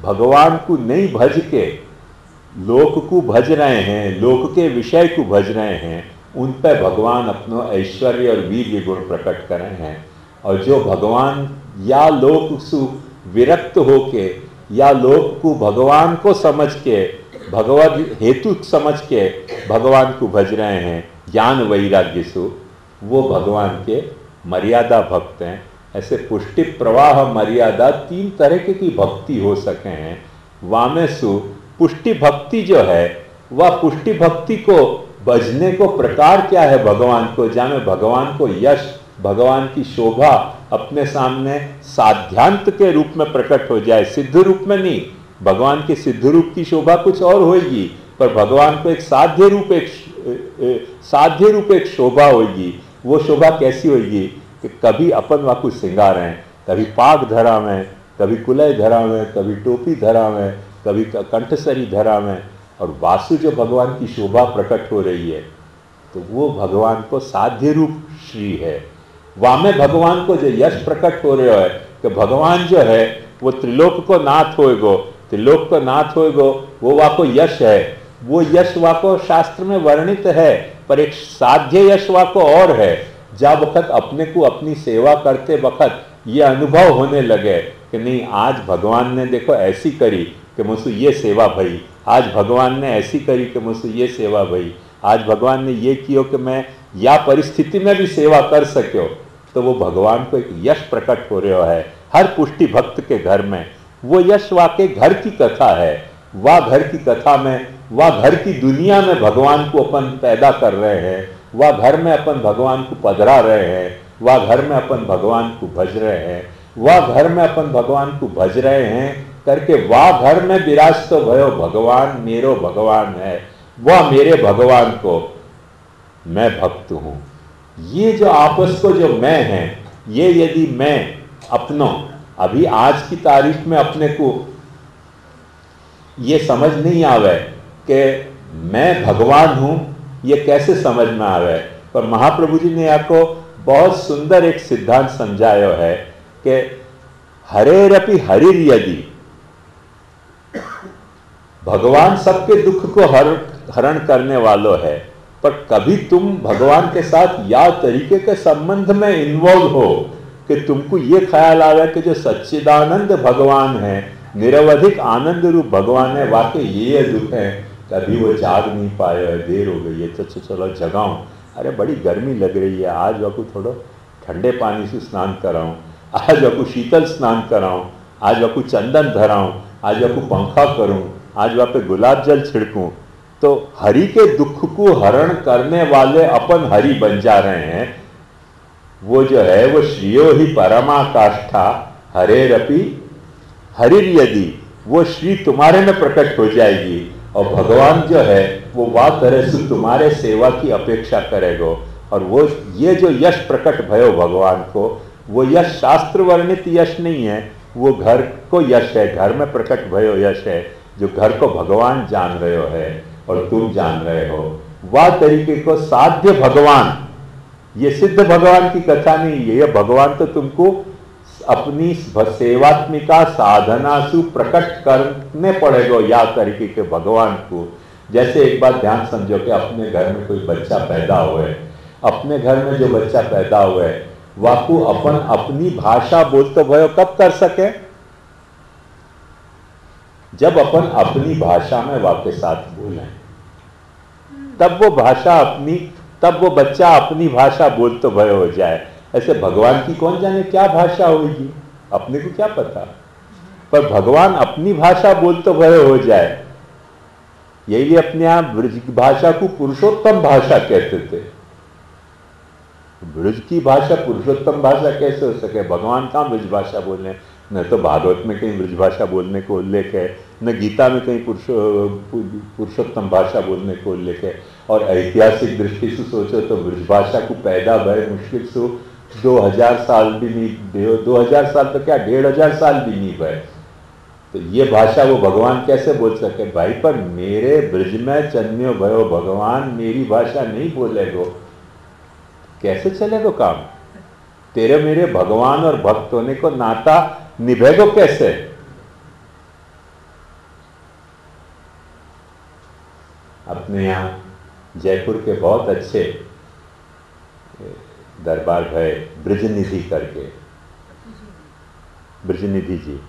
भगवान को नहीं भज के लोक को भज रहे हैं, लोक के विषय को भज रहे हैं, उन पर भगवान अपना ऐश्वर्य और वीर्य गुण प्रकट कर रहे हैं। और जो भगवान या लोक से विरक्त होके या लोक को भगवान को समझ के, भगवद हेतु समझ के भगवान को भज रहे हैं ज्ञान वैराग्य से, वो भगवान के मर्यादा भक्त हैं। ऐसे पुष्टि प्रवाह मर्यादा 3 तरह की भक्ति हो सके हैं। वामेसु पुष्टि भक्ति जो है, वह पुष्टि भक्ति को भजने को प्रकार क्या है भगवान को, जहाँ भगवान को यश, भगवान की शोभा अपने सामने साध्यांत के रूप में प्रकट हो जाए, सिद्ध रूप में नहीं। भगवान के सिद्ध रूप की शोभा कुछ और होगी, पर भगवान को एक साध्य रूप एक शोभा होगी। वो शोभा कैसी होगी कि कभी अपन वाकु श्रृंगार हैं, कभी पाग धरा में, कभी कुलय धरा में, कभी टोपी धरा में, कभी कंठसरी धरा में। और वासु जो भगवान की शोभा प्रकट हो रही है, तो वो भगवान को साध्य रूप श्री है। वामे भगवान को जो यश प्रकट हो रहा है कि भगवान जो है वो त्रिलोक को नाथ होएगो, त्रिलोक को नाथ होएगो, वो वाको यश है। वो यश वाको शास्त्र में वर्णित है, पर एक साध्य यश वाको और है। जब वक्त अपने को अपनी सेवा करते वक्त ये अनुभव होने लगे कि नहीं, आज भगवान ने देखो ऐसी करी कि मुझसे ये सेवा भई, आज भगवान ने ऐसी करी कि मुझसे ये सेवा भई, आज भगवान ने ये किया कि मैं या परिस्थिति में भी सेवा कर सक्यो, तो वो भगवान को एक यश प्रकट हो रहा है हर पुष्टि भक्त के घर में। वो यश वाके घर की कथा है। वह घर की कथा में, वह घर की दुनिया में भगवान को अपन पैदा कर रहे हैं, वह घर में अपन भगवान को पधरा रहे हैं, वह घर में अपन भगवान को भज रहे हैं, वह घर में अपन भगवान को भज रहे हैं करके वह घर में विराज तो भयो भगवान मेरो भगवान है, वह मेरे भगवान को मैं भक्त हूँ। ये जो आपस को जो मैं है, ये यदि मैं अपनों अभी आज की तारीख में अपने को ये समझ नहीं आवे कि मैं भगवान हूँ, ये कैसे समझ में आवे। पर महाप्रभु जी ने आपको बहुत सुंदर एक सिद्धांत समझाया है कि हरेरपि हरिर यदि, भगवान सबके दुख को हरण करने वालों है, पर कभी तुम भगवान के साथ या तरीके के संबंध में इन्वॉल्व हो कि तुमको ये ख्याल आवे कि जो सच्चिदानंद भगवान है, निरवधिक आनंद रूप भगवान है, वाकई ये दुख है, कभी वो जाग नहीं पाए, देर हो गई है तो चलो जगाऊं, अरे बड़ी गर्मी लग रही है, आज वाकू थोड़ा ठंडे पानी से स्नान कराऊं, आज वाकू शीतल स्नान कराऊं, आज वाकू चंदन धराऊं, आज वाकू पंखा करूं, आज वहाँ पे गुलाब जल छिड़कूं। तो हरि के दुख को हरण करने वाले अपन हरि बन जा रहे हैं। वो जो है वो श्रियो ही परमाकाष्ठा हरेरपि हरिर यदि, वो श्री तुम्हारे में प्रकट हो जाएगी और भगवान जो है वो वाह तरह से तुम्हारे सेवा की अपेक्षा करेगा। और वो ये जो यश प्रकट भयो भगवान को, वो यश शास्त्र वर्णित यश नहीं है, वो घर को यश है, घर में प्रकट भयो यश है, जो घर को भगवान जान रहे हो है और तुम जान रहे हो। वह तरीके को साध्य भगवान, ये सिद्ध भगवान की कथा नहीं है, ये भगवान तो तुमको अपनी सेवात्मिका साधना से प्रकट करने पड़ेगा या तरीके के भगवान को। जैसे एक बात ध्यान समझो कि अपने घर में कोई बच्चा पैदा हुआ है, अपने घर में जो बच्चा पैदा हुआ है वाकू अपन अपनी भाषा बोलते भयो कब कर सके, जब अपन अपनी भाषा में वाके साथ बोलें, तब वो भाषा अपनी, तब वो बच्चा अपनी भाषा बोलते भयो हो जाए। ऐसे भगवान की कौन जाने क्या भाषा होगी, अपने को क्या पता, पर भगवान अपनी भाषा बोलते भयो हो जाए। यही अपने आप ब्रज की भाषा को पुरुषोत्तम भाषा कहते थे। ब्रज की भाषा पुरुषोत्तम भाषा कैसे हो सके, भगवान कहाँ ब्रज भाषा बोले, न तो भागवत में कहीं ब्रज भाषा बोलने को उल्लेख है, न गीता में कहीं पुरुषोत्तम भाषा बोलने को उल्लेख है। और ऐतिहासिक दृष्टि से सोचो तो ब्रज भाषा को पैदा भय मुश्किल से 2000 साल भी नहीं, 2000 साल तो क्या 1500 साल भी नहीं भय, तो ये भाषा वो भगवान कैसे बोल सके? भाई पर मेरे ब्रज में जन्म्यो भयो भगवान मेरी भाषा नहीं बोलेगो, कैसे चलेगो काम? तेरे मेरे भगवान और भक्त होने को नाता निभेगो कैसे? अपने यहाँ जयपुर के बहुत अच्छे दरबार भय ब्रजनिधि करके, ब्रजनिधि जी,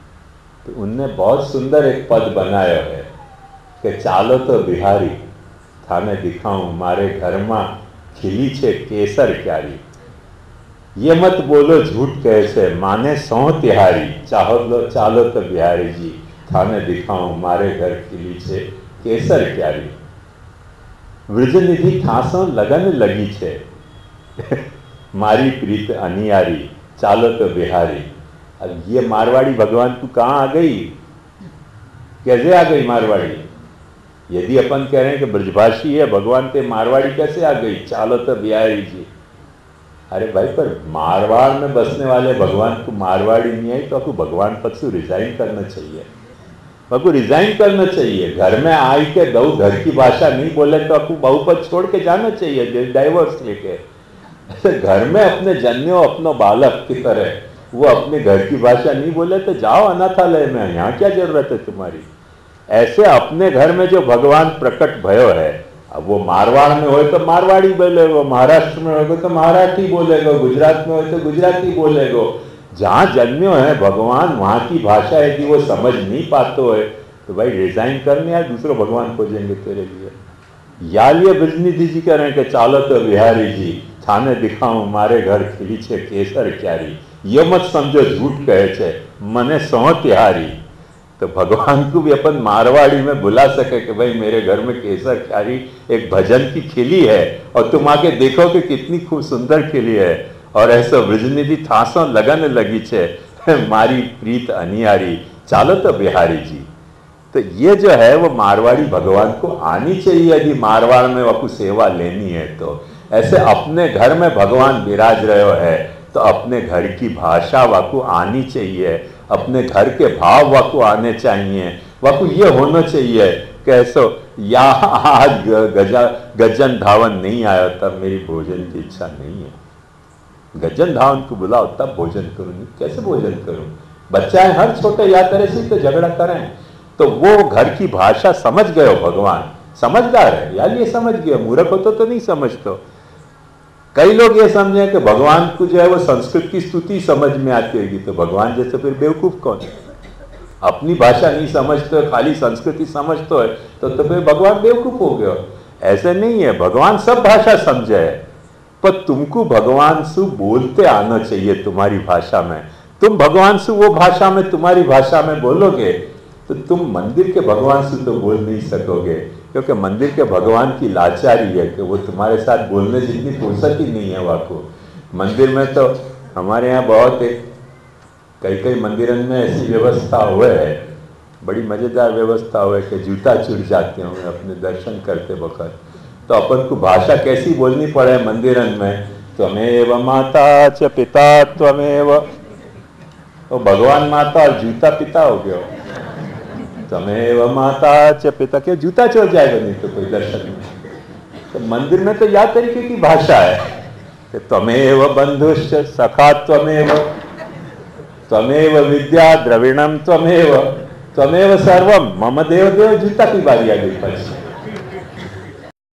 तो उनने बहुत सुंदर एक पद बनाया है कि चालो तो बिहारी थाने दिखाऊं मारे घर में खिली छे केसर क्यारी। ये मत बोलो झूठ कैसे माने सौ तिहारी, चालो तो बिहारी जी थाने दिखाऊं मारे घर खिली छे केसर क्यारी। ब्रजनिधि ठासो लगन लगी छे मारी प्रीत अनियारी, चालो तो बिहारी। अब ये मारवाड़ी भगवान तू कहाँ आ गई? कैसे आ गई मारवाड़ी? यदि अपन कह रहे हैं कि ब्रजभाषी है भगवान, ते मारवाड़ी कैसे आ गई? चालो तो बिहारी जी। अरे भाई पर मारवाड़ में बसने वाले भगवान को मारवाड़ी नहीं आई तो आपको भगवान पद से रिजाइन करना चाहिए, आपको रिजाइन करना चाहिए। घर में आई के दो घर की भाषा नहीं बोले तो आपको बहुपद छोड़ के जाना चाहिए, डाइवर्स लेके। ऐसे घर में अपने जन्यो अपनो बालक की तरह वो अपने घर की भाषा नहीं बोले तो जाओ अनाथालय में, यहाँ क्या जरूरत है तुम्हारी? ऐसे अपने घर में जो भगवान प्रकट भयो है, अब वो मारवाड़ में हो तो मारवाड़ी बोलेगो, महाराष्ट्र में होगा तो मराठी बोलेगो, गुजरात में हो तो गुजराती बोलेगो। जहाँ जन्म्यो है भगवान वहाँ की भाषा यदि वो समझ नहीं पाते है तो भाई रिजाइन करने यार, दूसरा भगवान खोजेंगे तेरे लिए। या ये ब्रजनिधि जी कह रहे हैं कि चालो तो बिहारी जी थाने दिखाऊं मारे घर खिली छे केसर क्यारी। ये मत समझो झूठ कहे छे मने सौ तिहारी। तो भगवान को भी अपन मारवाड़ी में बुला सके कि भाई मेरे घर में केसर क्यारी एक भजन की खिली है और तुम आके देखो कि कितनी खूब सुंदर खिली है। और ऐसा ब्रजनिधि ठासों लगन लगी छे मारी प्रीत अनियारी, चालो तो बिहारी जी। तो ये जो है वो मारवाड़ी भगवान को आनी चाहिए यदि मारवाड़ में आपको सेवा लेनी है तो। ऐसे अपने घर में भगवान विराज रहे है तो अपने घर की भाषा वाकू आनी चाहिए, अपने घर के भाव वाकू आने चाहिए, वाकू ये होना चाहिए कैसो या आज गजन धावन नहीं आया तब मेरी भोजन की इच्छा नहीं है। गजन धावन को बुलाओ तब भोजन करूंगी, कैसे भोजन करूं? बच्चा है हर छोटे या तरह से तो झगड़ा करें, तो वो घर की भाषा समझ गए भगवान, समझदार है यार, ये समझ गया, मूर्ख होता तो नहीं समझते। कई लोग ये समझे कि भगवान को जो है वो संस्कृत की स्तुति समझ में आती होगी, तो भगवान जैसे फिर बेवकूफ कौन? अपनी भाषा नहीं समझते खाली संस्कृति समझते है तो फिर भगवान बेवकूफ हो गया। ऐसे नहीं है, भगवान सब भाषा समझे है, पर तुमको भगवान से बोलते आना चाहिए तुम्हारी भाषा में। तुम भगवान से वो भाषा में तुम्हारी भाषा में बोलोगे तो तुम मंदिर के भगवान से तो बोल नहीं सकोगे, क्योंकि मंदिर के भगवान की लाचारी है कि वो तुम्हारे साथ बोलने जितनी फुर्सत ही नहीं है वाको। मंदिर में तो हमारे यहाँ बहुत कई मंदिरों में ऐसी व्यवस्था हुए है, बड़ी मज़ेदार व्यवस्था हुए कि जूता छूट जाते होंगे अपने दर्शन करते वक्त, तो अपन को भाषा कैसी बोलनी पड़े मंदिरन में? त्वमेव माता च पिता त्वमेव, तो भगवान माता और जूता पिता हो गया। त्वमेव माता च पिता, क्यों जूता चोर जाएगा नहीं तो कोई दर्शन में। तो मंदिर में तो यह तरीके की भाषा है कि त्वमेव बंधुश्च सखा त्वमेव, त्वमेव विद्या द्रविणम त्वमेव, त्वमेव सर्वम मम देव देव। जूता की बारी आ गई।